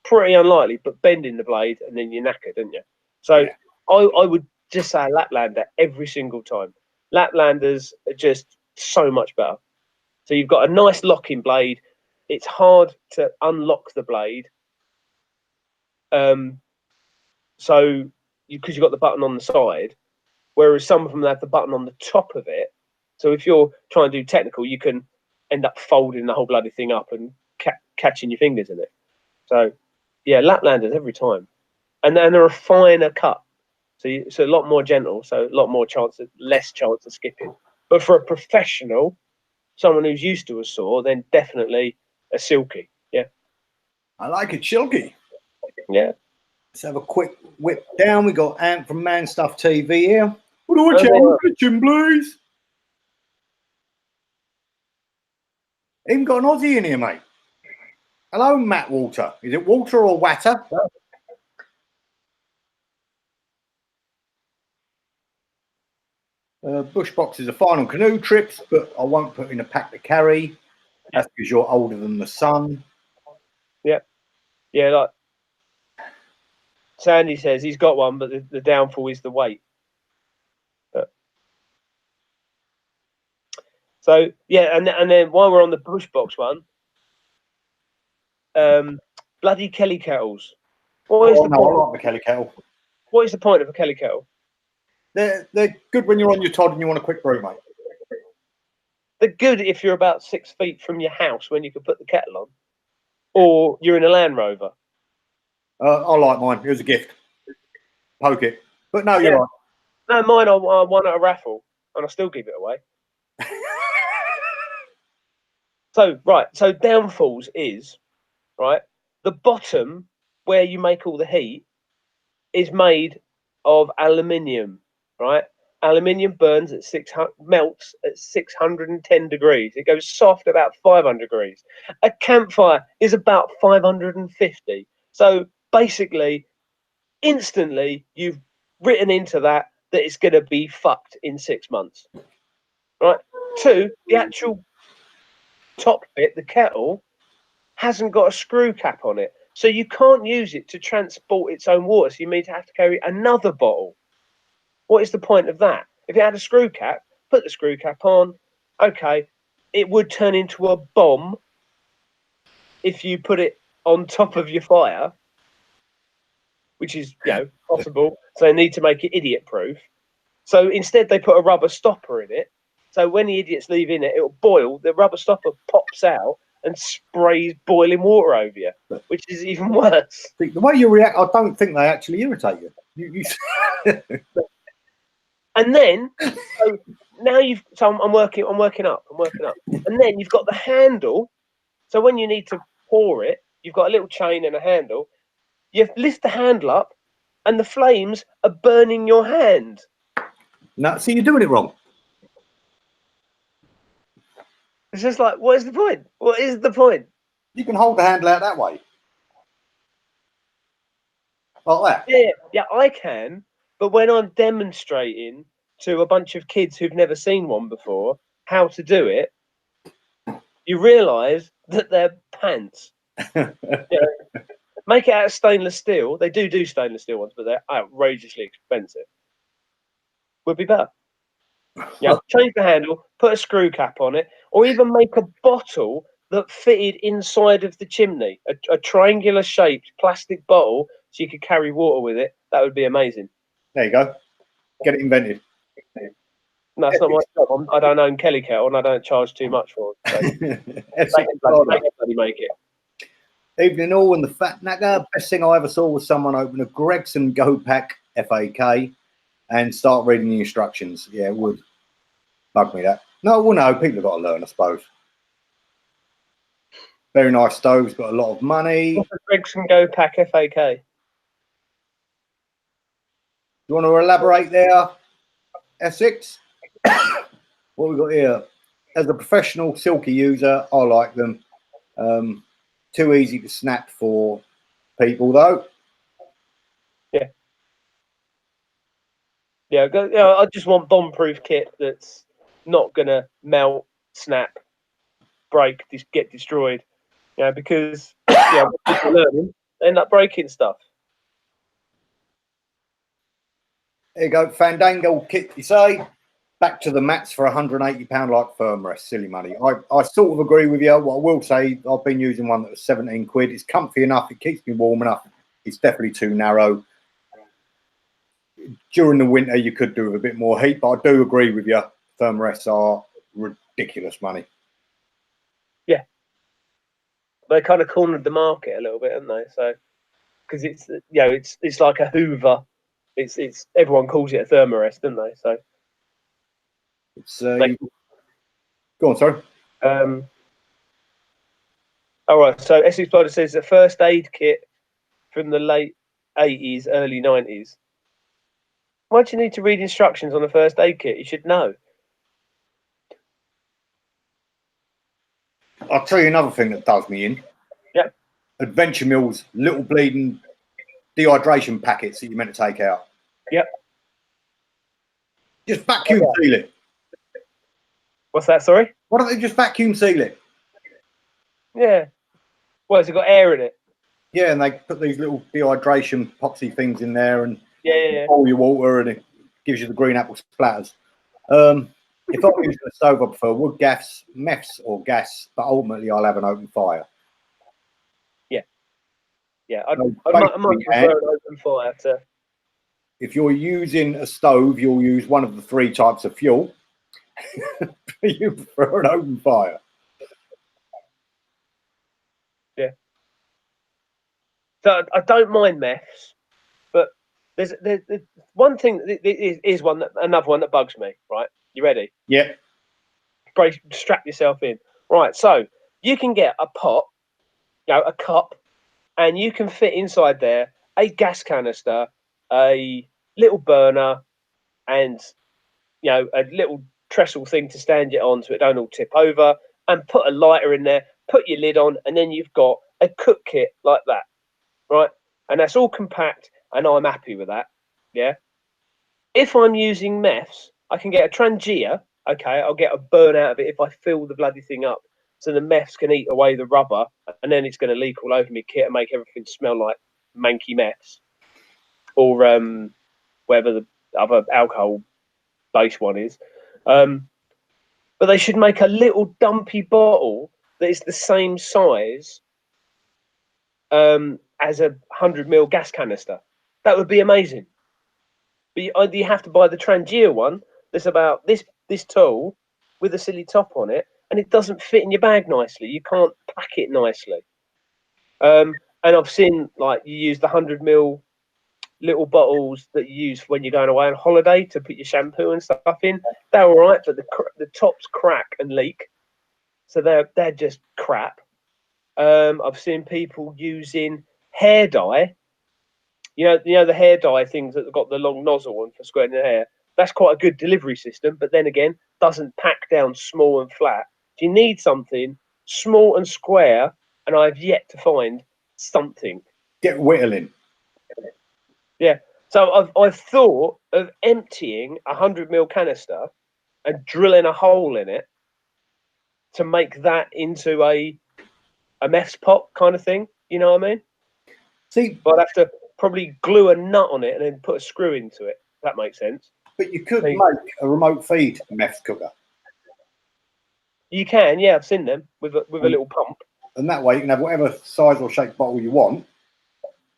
Pretty unlikely, but bending the blade and then you're knackered, don't you? So yeah. I would just say Laplander every single time. Laplanders are just so much better. So you've got a nice locking blade. It's hard to unlock the blade. So because you've got the button on the side, whereas some of them have the button on the top of it. So if you're trying to do technical, you can end up folding the whole bloody thing up and catching your fingers in it. So yeah, Laplanders every time, and then they're a finer cut, so a lot more gentle, so a lot more less chance of skipping. But for a professional, someone who's used to a saw, then definitely a Silky. Yeah, I like a Silky. Yeah. Let's have a quick whip down. We got Ant from Man Stuff TV here. What do I check in the kitchen, please? Even got an Aussie in here, mate. Hello, Matt Walter. Is it Walter or Watter? Bush boxes are fine on canoe trips, but I won't put in a pack to carry. That's because you're older than the sun. Yeah. Yeah, like Sandy says he's got one, but the downfall is the weight. So yeah, and then while we're on the Bush box one, bloody Kelly kettles. What is the point? I like the Kelly kettle. What is the point of a Kelly kettle? They're good when you're on your Todd and you want a quick brew, mate. They're good if you're about 6 feet from your house when you can put the kettle on, or you're in a Land Rover. I like mine. It was a gift. Poke it. But no, you're right. No, mine I won at a raffle, and I still give it away. So, right. So downfalls is, right, the bottom where you make all the heat is made of aluminium, right? Aluminium burns at melts at 610 degrees. It goes soft about 500 degrees. A campfire is about 550. So basically, instantly, you've written into that it's going to be fucked in 6 months, right? Two, the actual top bit, the kettle, hasn't got a screw cap on it. So you can't use it to transport its own water. So you may have to carry another bottle. What is the point of that? If it had a screw cap, put the screw cap on. Okay, it would turn into a bomb if you put it on top of your fire, which is, possible. So they need to make it idiot proof. So instead, they put a rubber stopper in it. So when the idiots leave in it, it'll boil. The rubber stopper pops out and sprays boiling water over you, which is even worse. The way you react, I don't think they actually irritate you. And then, so now I'm working up, and then you've got the handle. So when you need to pour it, you've got a little chain and a handle. You lift the handle up, and the flames are burning your hand. No, see, you're doing it wrong. It's just like, what is the point? What is the point? You can hold the handle out that way. Like that. Yeah, I can. But when I'm demonstrating to a bunch of kids who've never seen one before how to do it, you realise that they're pants. Make it out of stainless steel. They do stainless steel ones, but they're outrageously expensive. Would be better. Yeah, change the handle, put a screw cap on it, or even make a bottle that fitted inside of the chimney, a triangular shaped plastic bottle, so you could carry water with it. That would be amazing. There you go. Get it invented. No, it's not my job. I don't own Kelly Kettle, and I don't charge too much for it. So make it. Evening all, and the Fat Nagger. Best thing I ever saw was someone open a Gregson Go Pack FAK and start reading the instructions. Yeah, it would bug me that. No, well, no, people have got to learn, I suppose. Very nice stoves, got a lot of money. What's a Gregson Go Pack FAK? You want to elaborate there, Essex? What we got here? As a professional silky user, I like them. Too easy to snap for people, though. Yeah, I just want bomb-proof kit that's not gonna melt, snap, break, get destroyed. Because people learning, they end up breaking stuff. There you go, Fandango kit. You say back to the mats for £180 like firm rest, silly money. I sort of agree with you. What I will say, I've been using one that was 17 quid. It's comfy enough. It keeps me warm enough. It's definitely too narrow. During the winter, you could do with a bit more heat, but I do agree with you. Firm rests are ridiculous money. Yeah, they kind of cornered the market a little bit, haven't they? So, because it's like a Hoover. It's everyone calls it a thermarest, don't they? So, it's go on, sorry. All right. So, Essex Exploder says the first aid kit from the late 80s, early 90s. Why do you need to read instructions on a first aid kit? You should know. I'll tell you another thing that does me in. Yep. Adventure Mills, little bleeding dehydration packets that you're meant to take out. Yep. Just vacuum seal it. What's that, sorry? Why don't they just vacuum seal it? Yeah. Well, has it got air in it? Yeah, and they put these little dehydration epoxy things in there and pour your water, and it gives you the green apple splatters. If I'm using a stove, I prefer wood gas, meths or gas, but ultimately I'll have an open fire. Yeah, I might prefer an open fire to... If you're using a stove, you'll use one of the 3 types of fuel. You prefer an open fire. Yeah. So I don't mind meths, but there's one thing is another one that bugs me. Right? You ready? Yeah. strap yourself in. Right, so you can get a pot, a cup, and you can fit inside there a gas canister, a little burner, and a little trestle thing to stand it on so it don't all tip over, and put a lighter in there, put your lid on, and then you've got a cook kit like that, right? And that's all compact, and I'm happy with that. Yeah. If I'm using meths, I can get a Trangia. Okay, I'll get a burn out of it if I fill the bloody thing up, so the meths can eat away the rubber, and then it's going to leak all over my kit and make everything smell like manky meths, or whatever the other alcohol-based one is. But they should make a little dumpy bottle that is the same size as a 100 ml gas canister. That would be amazing. But you have to buy the Trangia one that's about this tall with a silly top on it, and it doesn't fit in your bag nicely. You can't pack it nicely. And I've seen like you use the 100 ml little bottles that you use when you're going away on holiday to put your shampoo and stuff in. They're all right, but the tops crack and leak, so they're just crap. I've seen people using hair dye. You know the hair dye things that have got the long nozzle and for squirting the hair. That's quite a good delivery system, but then again, doesn't pack down small and flat. Do you need something small and square? And I've yet to find something. Get whittling. Yeah. So I've thought of emptying a 100 ml canister and drilling a hole in it to make that into a mess pot kind of thing. You know what I mean? See, but I'd have to probably glue a nut on it and then put a screw into it. If that makes sense. but you could make a remote feed meth cooker. You can, yeah. I've seen them with a little pump. And that way you can have whatever size or shape bottle you want.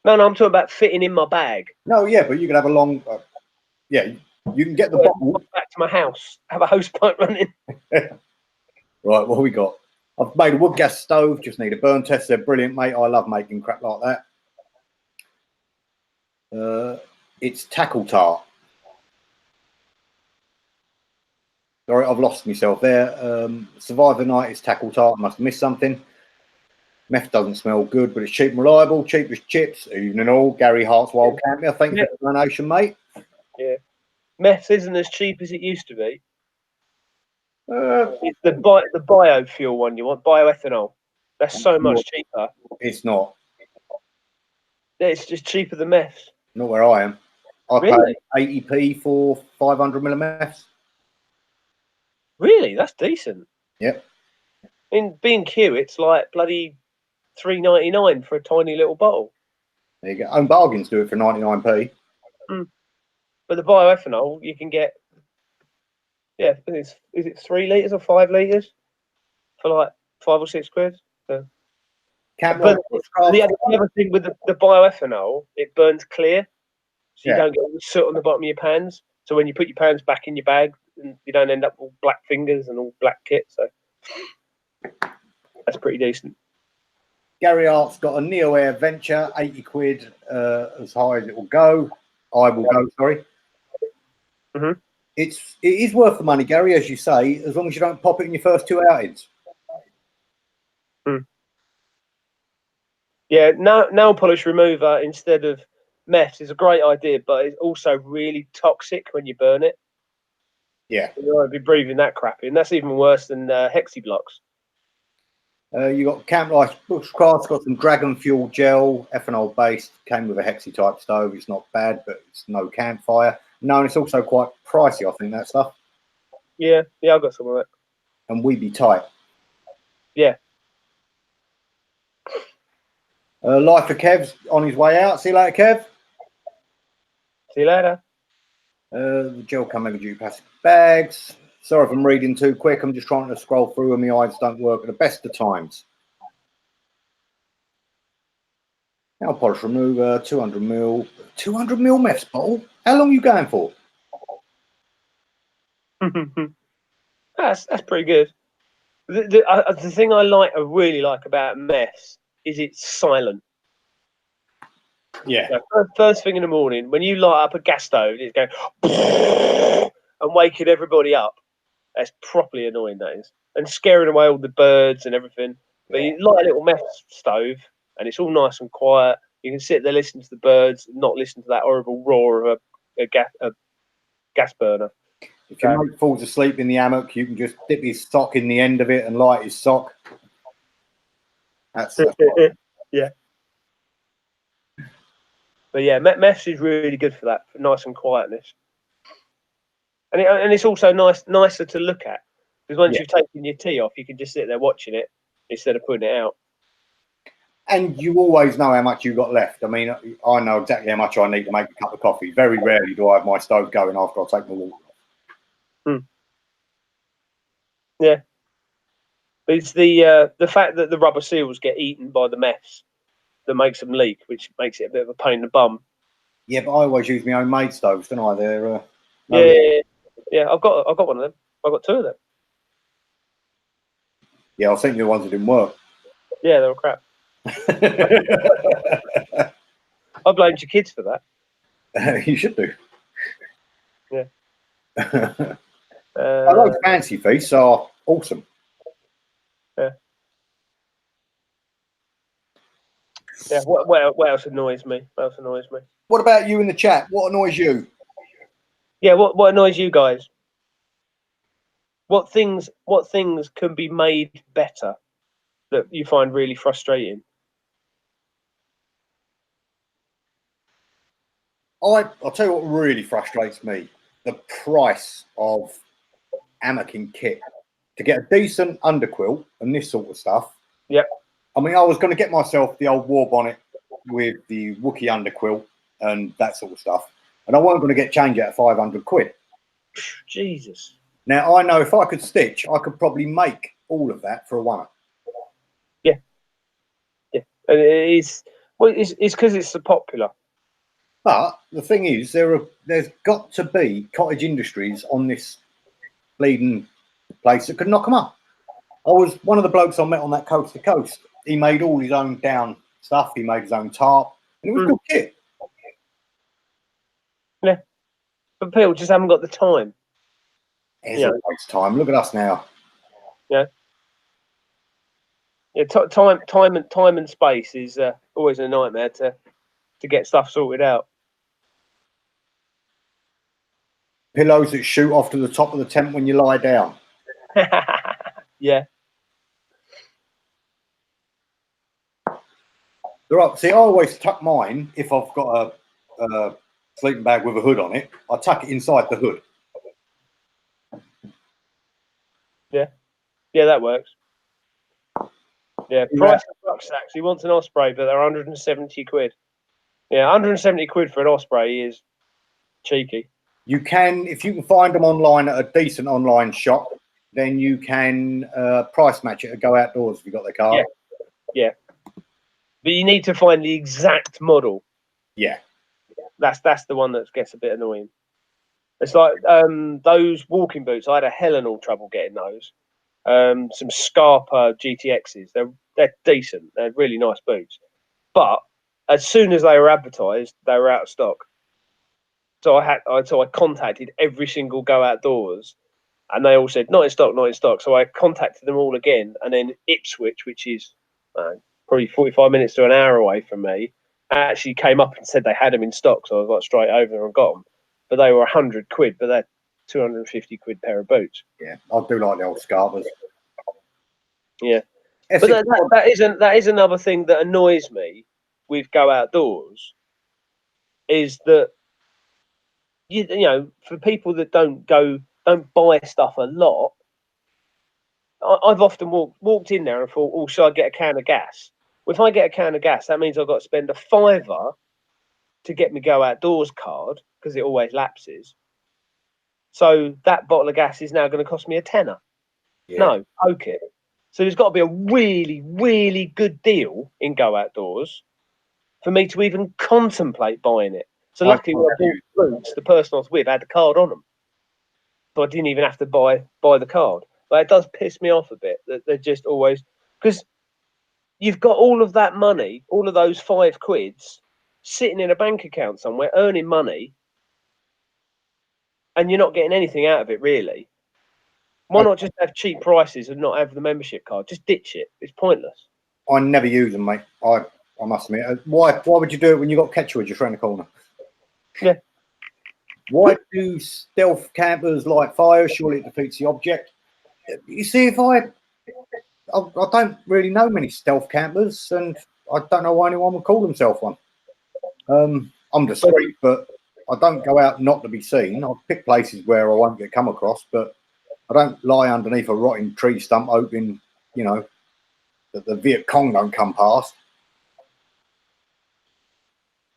No, I'm talking about fitting in my bag. No, yeah, but you can have a long, you can get the bottle. Back to my house, have a hose pipe running. Right, what we got? I've made a wood gas stove, just need a burn test. They're brilliant, mate. I love making crap like that. It's tackle tart. Sorry, I've lost myself there. Survivor night is tackle tart. I must have missed something. Meth doesn't smell good, but it's cheap and reliable. Cheap as chips. Evening all. Gary Hart's Wild Camping. Thank you for the donation, mate. Yeah. Meth isn't as cheap as it used to be. It's the biofuel one you want, bioethanol. That's so much cheaper. It's not. It's just cheaper than meth. Not where I am. I Really? pay 80p for 500 ml. Really? That's decent. Yep. In B&Q, it's like bloody $3.99 for a tiny little bottle. There you go. Own Bargains do it for 99p. But the bioethanol, you can get, is it 3 litres or 5 litres for like £5 or £6? So. But the other thing with the bioethanol, it burns clear, so you don't get all the soot on the bottom of your pans. So when you put your pans back in your bag, you don't end up with all black fingers and all black kit. So that's pretty decent. Gary Art's got a Neo Air Venture, 80 quid, as high as it will go. I will go, sorry. Mm-hmm. It is worth the money, Gary, as you say, as long as you don't pop it in your first 2 outings. Yeah, nail polish remover instead of meth is a great idea, but it's also really toxic when you burn it. Yeah. You won't be breathing that crap in. That's even worse than Hexi blocks. You got Camp Life Bushcraft, got some Dragon Fuel gel, ethanol based, came with a Hexi type stove. It's not bad, but it's no campfire. No, and it's also quite pricey, I think, that stuff. Yeah, I've got some of it. And we be tight. Yeah. Life of Kev's on his way out. See you later, Kev. See you later. The gel come in with plastic bags. Sorry if I'm reading too quick. I'm just trying to scroll through and my eyes don't work at the best of times. Nail polish remover, 200 ml meths bottle. How long are you going for? That's pretty good. The thing I really like about meths is it's silent. Yeah. So first thing in the morning, when you light up a gas stove, it's going and waking everybody up. That's properly annoying, that is. And scaring away all the birds and everything. But you light a little meth stove, and it's all nice and quiet. You can sit there, listen to the birds, and not listen to that horrible roar of a gas burner. If your mate falls asleep in the hammock, you can just dip his sock in the end of it and light his sock. That's yeah. But yeah, meths is really good for that, for nice and quietness. And it's also nicer to look at, because once you've taken your tea off, you can just sit there watching it instead of putting it out. And you always know how much you've got left. I mean, I know exactly how much I need to make a cup of coffee. Very rarely do I have my stove going after I take my water off. Yeah. But it's the fact that the rubber seals get eaten by the meths that makes them leak, which makes it a bit of a pain in the bum. Yeah, but I always use my own made stoves, don't I? They're yeah. I've got one of them. I've got two of them. Yeah, I think the ones that didn't work. Yeah, they were crap. I blamed your kids for that. You should do. Yeah. I like fancy feasts are awesome. Yeah. Yeah. What else annoys me? What about you in the chat? What annoys you? Yeah. What annoys you guys? What things can be made better that you find really frustrating? I'll tell you what really frustrates me: the price of hammocking kit to get a decent underquilt and this sort of stuff. Yep. I mean, I was going to get myself the old war bonnet with the Wookiee underquilt and that sort of stuff, and I wasn't going to get change out of 500 quid. Jesus. Now I know if I could stitch, I could probably make all of that for a $1. Yeah. Yeah. And it's because it's so popular. But the thing is, there's got to be cottage industries on this bleeding place that could knock them up. I was one of the blokes I met on that coast to coast. He made all his own down stuff. He made his own tarp, and it was good kit. Yeah, but people just haven't got the time. There's always time. Look at us now. Yeah. Yeah. Time and space is always a nightmare to get stuff sorted out. Pillows that shoot off to the top of the tent when you lie down. Yeah. Right. See, I always tuck mine if I've got a sleeping bag with a hood on it. I tuck it inside the hood. Yeah. Yeah, that works. Yeah. Price of rucksacks. He wants an Osprey, but they're 170 quid. Yeah, 170 quid for an Osprey is cheeky. You can, if you can find them online at a decent online shop, then you can price match it and go outdoors if you've got the car. Yeah. Yeah. But you need to find the exact model. Yeah. That's the one that gets a bit annoying. It's like those walking boots. I had a hell of all trouble getting those. Some Scarpa GTXs. They're decent. They're really nice boots. But as soon as they were advertised, they were out of stock. So I contacted every single Go Outdoors, and they all said not in stock, not in stock. So I contacted them all again, and then Ipswich, which is probably 45 minutes to an hour away from me, actually came up and said they had them in stock. So I was like straight over there and got them. But they were 100 quid, but they're 250 quid pair of boots. Yeah, I do like the old Scarpas. Yeah, but that is another thing that annoys me with Go Outdoors, is that you know, for people that don't buy stuff a lot, I've often walked in there and thought, oh, should I get a can of gas? Well, if I get a can of gas, that means I've got to spend a £5 to get my Go Outdoors card, because it always lapses. So that bottle of gas is now going to cost me a tenner. Yeah. No, okay. So there's got to be a really, really good deal in Go Outdoors for me to even contemplate buying it. So luckily, when I bought boots, the person I was with had the card on them, so I didn't even have to buy the card. But it does piss me off a bit that they're just always, because you've got all of that money, all of those £5 sitting in a bank account somewhere, earning money, and you're not getting anything out of it, really. Why not just have cheap prices and not have the membership card? Just ditch it. It's pointless. I never use them, mate. I must admit. Why would you do it when you got Ketchwood just around the corner? Yeah. Why do stealth campers light fire? Surely it defeats the object. You see, if I don't really know many stealth campers, and I don't know why anyone would call themselves one. I'm discreet, but I don't go out not to be seen. I pick places where I won't get come across, but I don't lie underneath a rotting tree stump hoping, you know, that the Viet Cong don't come past.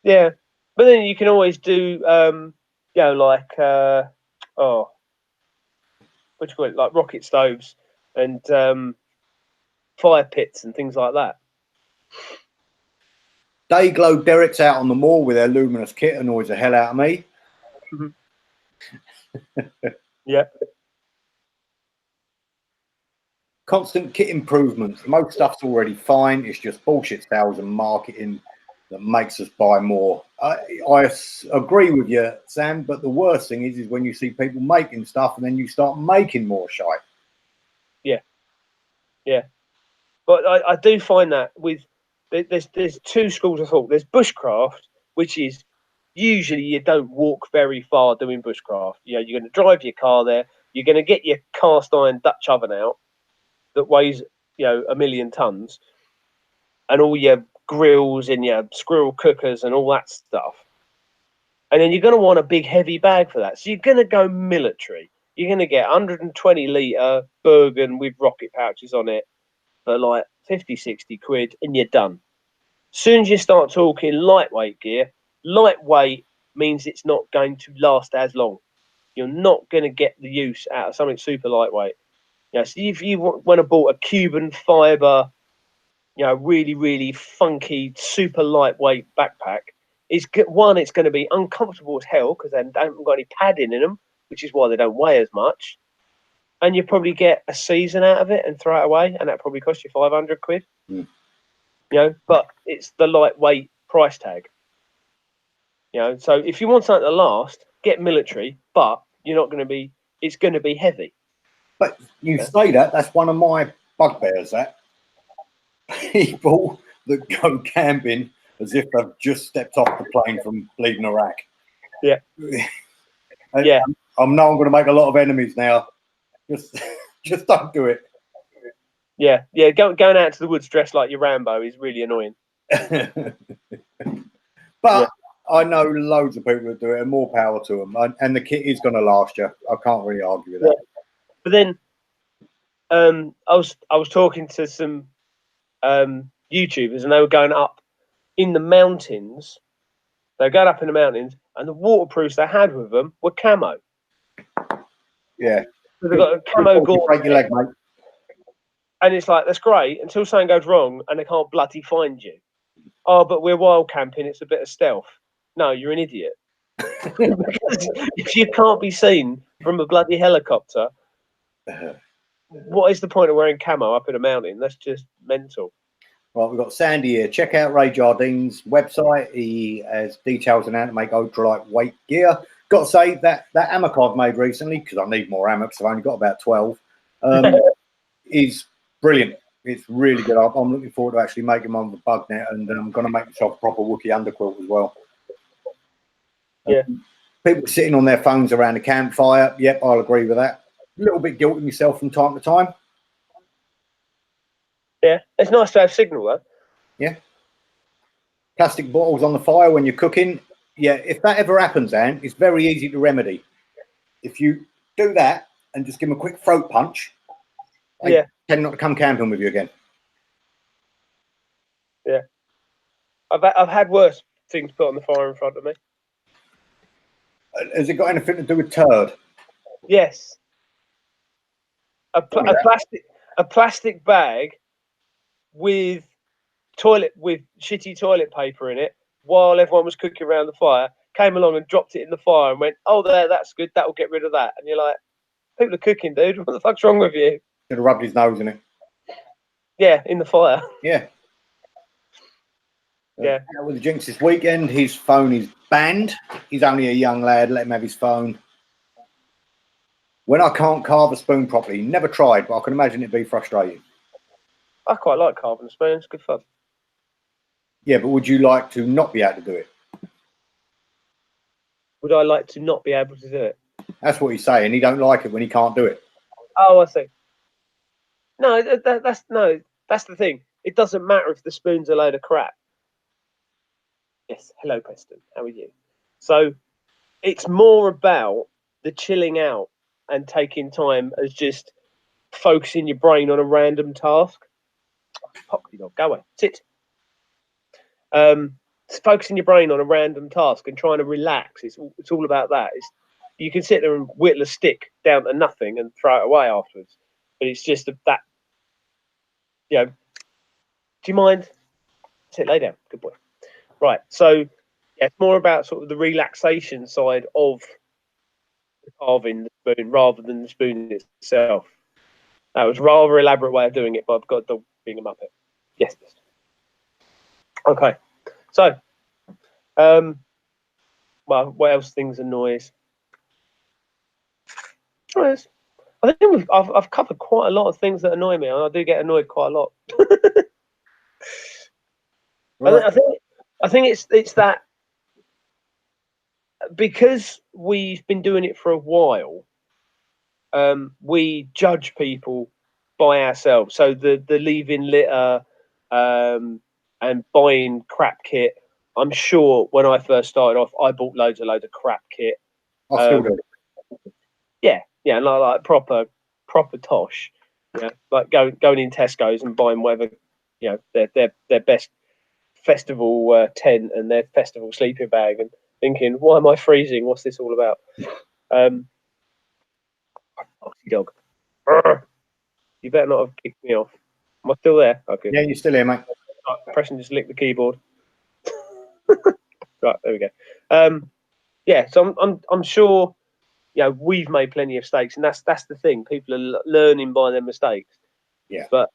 Yeah, but then you can always do, you know, like what do you call it, like rocket stoves and fire pits and things like that. Dayglow derricks out on the moor with their luminous kit annoys the hell out of me. Yeah. Constant kit improvements. Most stuff's already fine. It's just bullshit sales and marketing that makes us buy more. I agree with you, Sam, but the worst thing is when you see people making stuff and then you start making more shite. Yeah. Yeah. But I do find that with there's two schools of thought. There's bushcraft, which is usually you don't walk very far doing bushcraft. You know, you're going to drive your car there. You're going to get your cast iron Dutch oven out that weighs, you know, 1,000,000 tons, and all your grills and your squirrel cookers and all that stuff. And then you're going to want a big heavy bag for that. So you're going to go military. You're going to get 120 litre Bergen with rocket pouches on it for like 50, 60 quid, and you're done. Soon as you start talking lightweight gear, lightweight means it's not going to last as long. You're not going to get the use out of something super lightweight. You know, so if you want to bought a Cuban fiber, you know, really, really funky, super lightweight backpack, it's going to be uncomfortable as hell because they haven't got any padding in them, which is why they don't weigh as much. And you probably get a season out of it and throw it away, and that probably costs you 500 quid. Mm. You know, but it's the lightweight price tag. You know, so if you want something to last, get military, but you're not going to be. It's going to be heavy. But you say that's one of my bugbears. That people that go camping as if they've just stepped off the plane from bleeding Iraq. Yeah. Yeah. I'm going to make a lot of enemies now. Just don't do it. Yeah, going out to the woods dressed like your Rambo is really annoying. But I know loads of people that do it, and more power to them. And the kit is going to last you. I can't really argue with that. But then, I was talking to some YouTubers, and they were going up in the mountains. They were going up in the mountains, and the waterproofs they had with them were camo. Yeah. So they've got a camo gore. Break your leg, mate. And it's like, that's great until something goes wrong and they can't bloody find you. Oh, but we're wild camping. It's a bit of stealth. No, you're an idiot. Because if you can't be seen from a bloody helicopter, what is the point of wearing camo up in a mountain? That's just mental. Well, we've got Sandy here. Check out Ray Jardine's website. He has details on how to make ultralight weight gear. Got to say that hammock I've made recently, because I need more hammocks, I've only got about 12, is brilliant. It's really good. I'm looking forward to actually making one with a bug net, and I'm going to make myself a proper Wookiee underquilt as well. Yeah. People sitting on their phones around the campfire. Yep, I'll agree with that. A little bit guilty myself from time to time. Yeah, it's nice to have signal though. Yeah. Plastic bottles on the fire when you're cooking. Yeah, if that ever happens, Anne, it's very easy to remedy. If you do that and just give them a quick throat punch, they tend not to come camping with you again. Yeah. I've had worse things put on the fire in front of me. Has it got anything to do with turd? Yes. A plastic bag with shitty toilet paper in it while everyone was cooking around the fire, came along and dropped it in the fire and went, oh, that's good, that will get rid of that. And you're like, people are cooking, dude, what the fuck's wrong with you? Should have rubbed his nose in it. Yeah, in the fire. Yeah. Yeah. With the Jinx this weekend, his phone is banned. He's only a young lad, let him have his phone. When I can't carve a spoon properly, never tried, but I can imagine it'd be frustrating. I quite like carving a spoon. It's good fun. Yeah, but would you like to not be able to do it? Would I like to not be able to do it? That's what he's saying. He don't like it when he can't do it. Oh, I see. No, that's the thing. It doesn't matter if the spoon's a load of crap. Yes, hello, Preston. How are you? So it's more about the chilling out and taking time as just focusing your brain on a random task. Pocky dog, go away. Sit. Focusing your brain on a random task and trying to relax. It's all about that. You can sit there and whittle a stick down to nothing and throw it away afterwards. But it's just that, you know, do you mind? Sit, lay down. Good boy. Right. So, yeah, it's more about sort of the relaxation side of carving the spoon rather than the spoon itself. That was a rather elaborate way of doing it, but I've got a dog being a muppet. Yes. Okay. So, well, what else? Things and noise. Yes. I think I've covered quite a lot of things that annoy me, and I do get annoyed quite a lot. Right. I think it's that because we've been doing it for a while, we judge people by ourselves. So the leaving litter and buying crap kit. I'm sure when I first started off, I bought loads of crap kit. I still do. Yeah, like proper tosh. Yeah, like going in Tesco's and buying whatever, their best festival tent and their festival sleeping bag, and thinking, why am I freezing? What's this all about? Dog. You better not have kicked me off. Am I still there? Okay. Yeah, you're still here, mate. Preston just licked the keyboard. Right, there we go. Yeah, so I'm sure, we've made plenty of mistakes, and that's the thing. People are learning by their mistakes. Yeah. But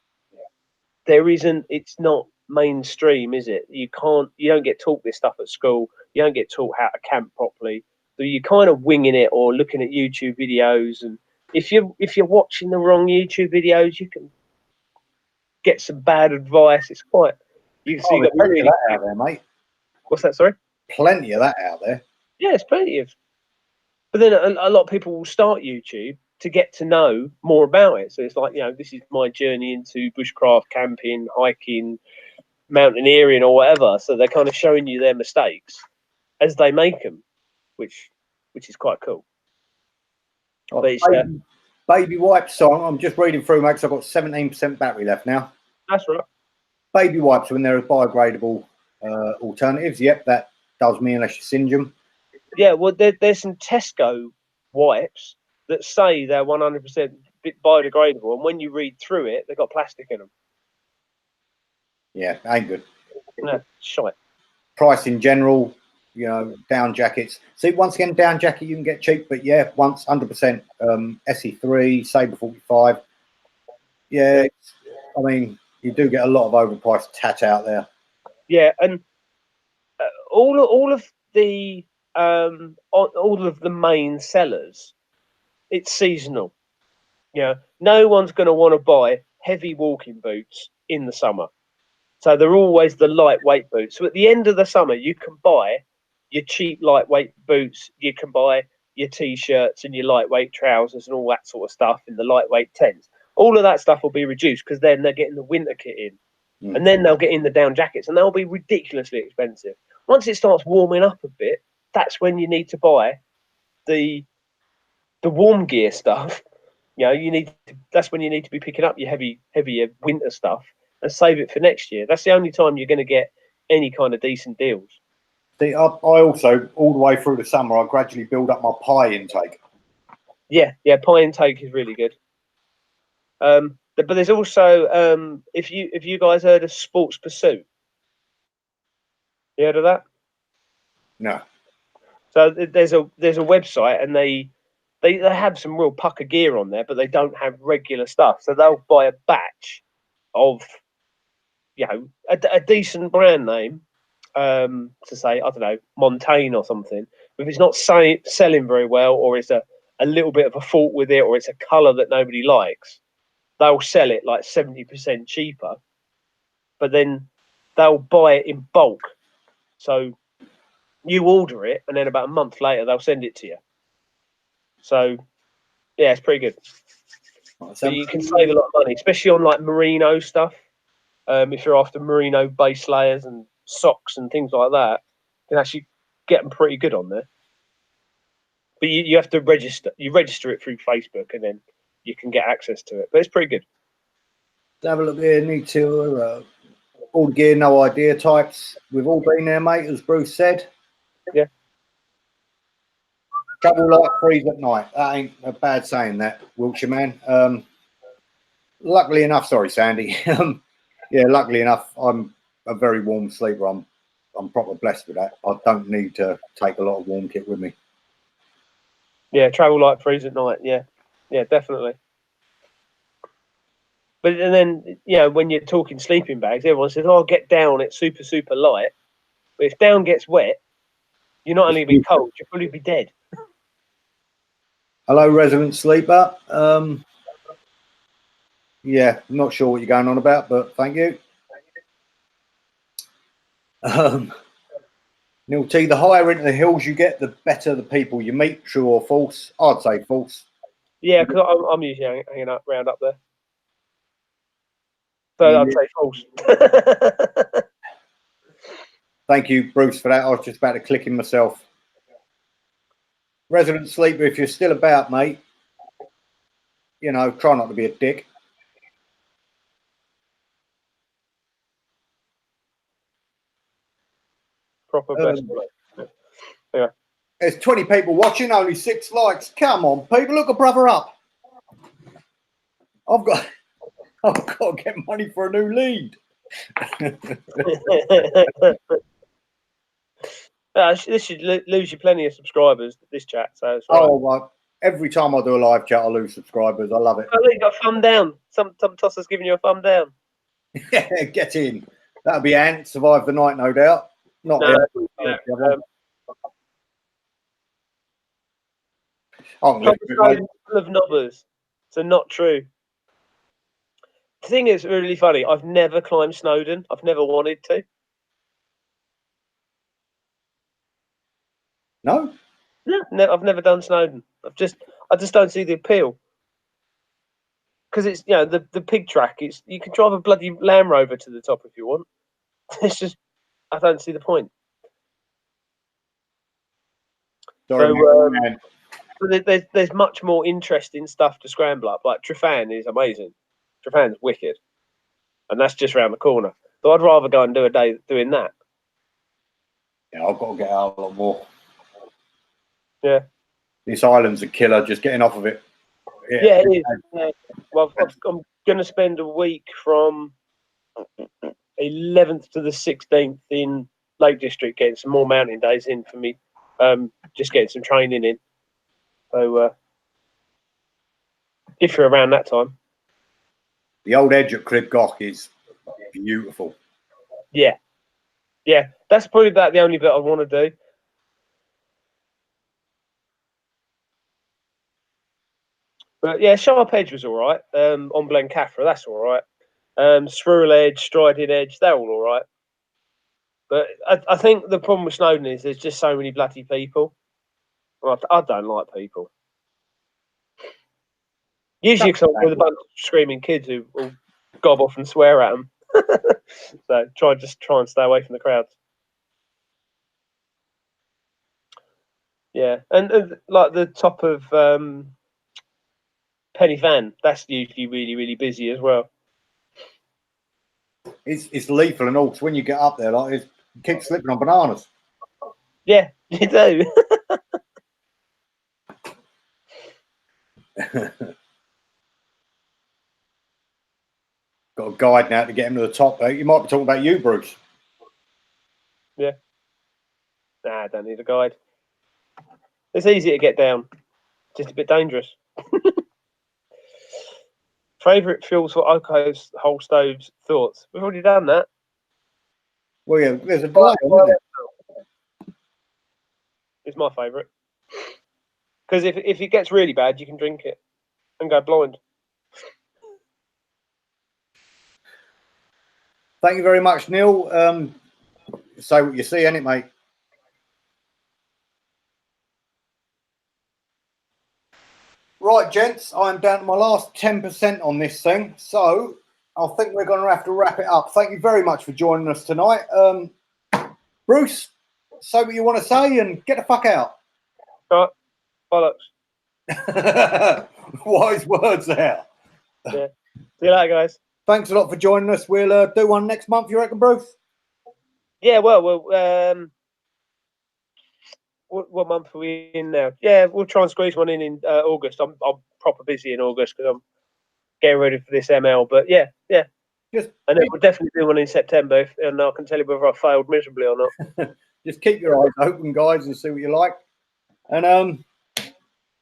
there isn't. It's not mainstream, is it? You don't get taught this stuff at school. You don't get taught how to camp properly. So you're kind of winging it or looking at YouTube videos, and if you're watching the wrong YouTube videos, you can get some bad advice. It's quite. You can see There's got plenty really. of that out there, mate. What's that? Sorry. Plenty of that out there. Yeah, it's plenty of. But then a lot of people will start YouTube to get to know more about it. So it's like, this is my journey into bushcraft, camping, hiking, mountaineering, or whatever. So they're kind of showing you their mistakes as they make them, which is quite cool. Oh, But it's, baby wipes song. I'm just reading through, mate, because I've got 17% battery left now. that's right. Baby wipes, when there are biodegradable alternatives, yep, that does me unless you singe them. Yeah, well, there's some Tesco wipes that say they're 100% biodegradable, and when you read through it, they've got plastic in them. Yeah, ain't good. No, shite. Price in general, down jackets. See, once again, down jacket you can get cheap, but yeah, once 100% SE3, Sabre 45. Yeah, I mean, you do get a lot of overpriced tat out there. Yeah, and all of the main sellers, it's seasonal. No one's going to want to buy heavy walking boots in the summer, so they're always the lightweight boots. So at the end of the summer, you can buy your cheap lightweight boots, you can buy your t-shirts and your lightweight trousers and all that sort of stuff in the lightweight tents. All of that stuff will be reduced because then they're getting the winter kit in, and then they'll get in the down jackets, and they'll be ridiculously expensive. Once it starts warming up a bit, that's when you need to buy the warm gear stuff. That's when you need to be picking up your heavier winter stuff and save it for next year. That's the only time you're going to get any kind of decent deals. See, I also, all the way through the summer, I gradually build up my pie intake. Yeah, pie intake is really good. But there's also if you guys heard of Sports Pursuit, you heard of that? No. So there's a website, and they have some real pucker gear on there, but they don't have regular stuff. So they'll buy a batch of a decent brand name, to say, I don't know, Montaigne or something. If it's not selling very well, or it's a a little bit of a fault with it, or it's a colour that nobody likes, they'll sell it like 70% cheaper, but then they'll buy it in bulk. So you order it, and then about a month later, they'll send it to you. So, yeah, it's pretty good. So you can save a lot of money, especially on like merino stuff. If you're after merino base layers and socks and things like that, you can actually get them pretty good on there. But you have to register. You register it through Facebook, and then you can get access to it. But it's pretty good. Let's have a look here. Need to all the gear, no idea types. We've all been there, mate, as Bruce said. Yeah. Travel light, freeze at night. That ain't a bad saying, that, Wiltshire man. Luckily enough, sorry, Sandy. Yeah, luckily enough, I'm a very warm sleeper. I'm proper blessed with that. I don't need to take a lot of warm kit with me. Yeah, travel light, freeze at night. Yeah, yeah, definitely. But and then, you know, when you're talking sleeping bags, everyone says, "Oh, get down. It's super, super light." But if down gets wet, you're not only be cold, you'll probably be dead. Hello, resident sleeper. Yeah, I'm not sure what you're going on about, but thank you. Neil T, the higher into the hills you get, the better the people you meet. True or false? I'd say false. Yeah, because I'm usually hanging up round up there. So Yeah. I'd say false. Thank you, Bruce, for that. I was just about to click in myself. Resident sleeper, if you're still about, mate, you know, try not to be a dick. Proper best. Yeah. There's 20 people watching, only 6 likes. Come on, people, look a brother up. I've got to get money for a new lead. This should lose you plenty of subscribers, this chat. So it's right. Oh, well, every time I do a live chat, I lose subscribers. I love it. I think you got a thumb down. Some tosser's giving you a thumb down. Yeah, get in. That'll be Ant, survive the night, no doubt. Not No, full of knobbers. So not true. The thing is really funny. I've never climbed Snowdon. I've never wanted to. No? No, I've never done Snowdon. I just don't see the appeal. Because it's, you know, the pig track. It's, you can drive a bloody Land Rover to the top if you want. It's just, I don't see the point. Sorry, So there's much more interesting stuff to scramble up. Like Trefan is amazing. Trefan's wicked, and that's just around the corner. So I'd rather go and do a day doing that. Yeah, I've got to get out a lot more. Yeah. This island's a killer, just getting off of it. Yeah, it is. Yeah. Well, I'm going to spend a week from 11th to the 16th in Lake District, getting some more mountain days in for me. Just getting some training in. So if you're around that time. The old edge at Crib Goch is beautiful. Yeah. Yeah, that's probably about the only bit I want to do. But yeah, Sharp Edge was all right. On Blencathra, that's all right. Squirrel Edge, Striding Edge, they're all right. But I think the problem with Snowdon is there's just so many bloody people. I don't like people. Usually because I'm with a bunch of screaming kids who will gob off and swear at them. So try and stay away from the crowds. Yeah, and like the top of Penny Van, that's usually really, really busy as well. It's lethal and all. Because when you get up there, like, you keep slipping on bananas. Yeah, you do. Got a guide now to get him to the top. You might be talking about you, Bruce. Yeah. Nah, I don't need a guide. It's easy to get down. Just a bit dangerous. Favourite fuels for Oko's whole stoves thoughts? We've already done that. Well, yeah, there's a delay, isn't there? It's my favourite. Because if it gets really bad, you can drink it and go blind. Thank you very much, Neil. Say what you see, innit, mate? Right, gents, I'm down to my last 10% on this thing, so I think we're going to have to wrap it up. Thank you very much for joining us tonight. Bruce, say what you want to say and get the fuck out. All right, bollocks. Wise words there. Yeah. See you later, guys. Thanks a lot for joining us. We'll do one next month, you reckon, Bruce? Yeah, well, what month are we in now? Yeah, we'll try and squeeze one in August. I'm proper busy in August because I'm getting ready for this ML. But yeah. And then we'll definitely do one in September, and I can tell you whether I failed miserably or not. Just keep your eyes open, guys, and see what you like. And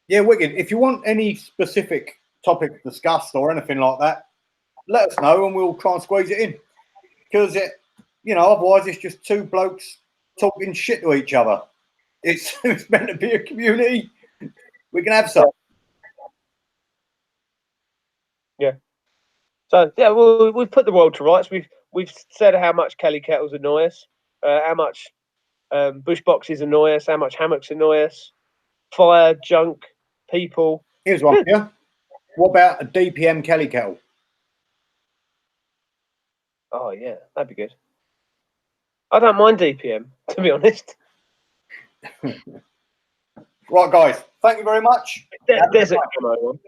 yeah, Wicked, if you want any specific topic discussed or anything like that, let us know and we'll try and squeeze it in. Because otherwise it's just two blokes talking shit to each other. It's meant to be a community. We can have some. Yeah. So yeah, we've put the world to rights. We've said how much Kelly kettles annoy us, how much bush boxes annoy us, how much hammocks annoy us, fire, junk, people. Here's one. Yeah. What about a DPM Kelly kettle? Oh yeah, that'd be good. I don't mind DPM, to be honest. Right, guys. Thank you very much. Desert camo one.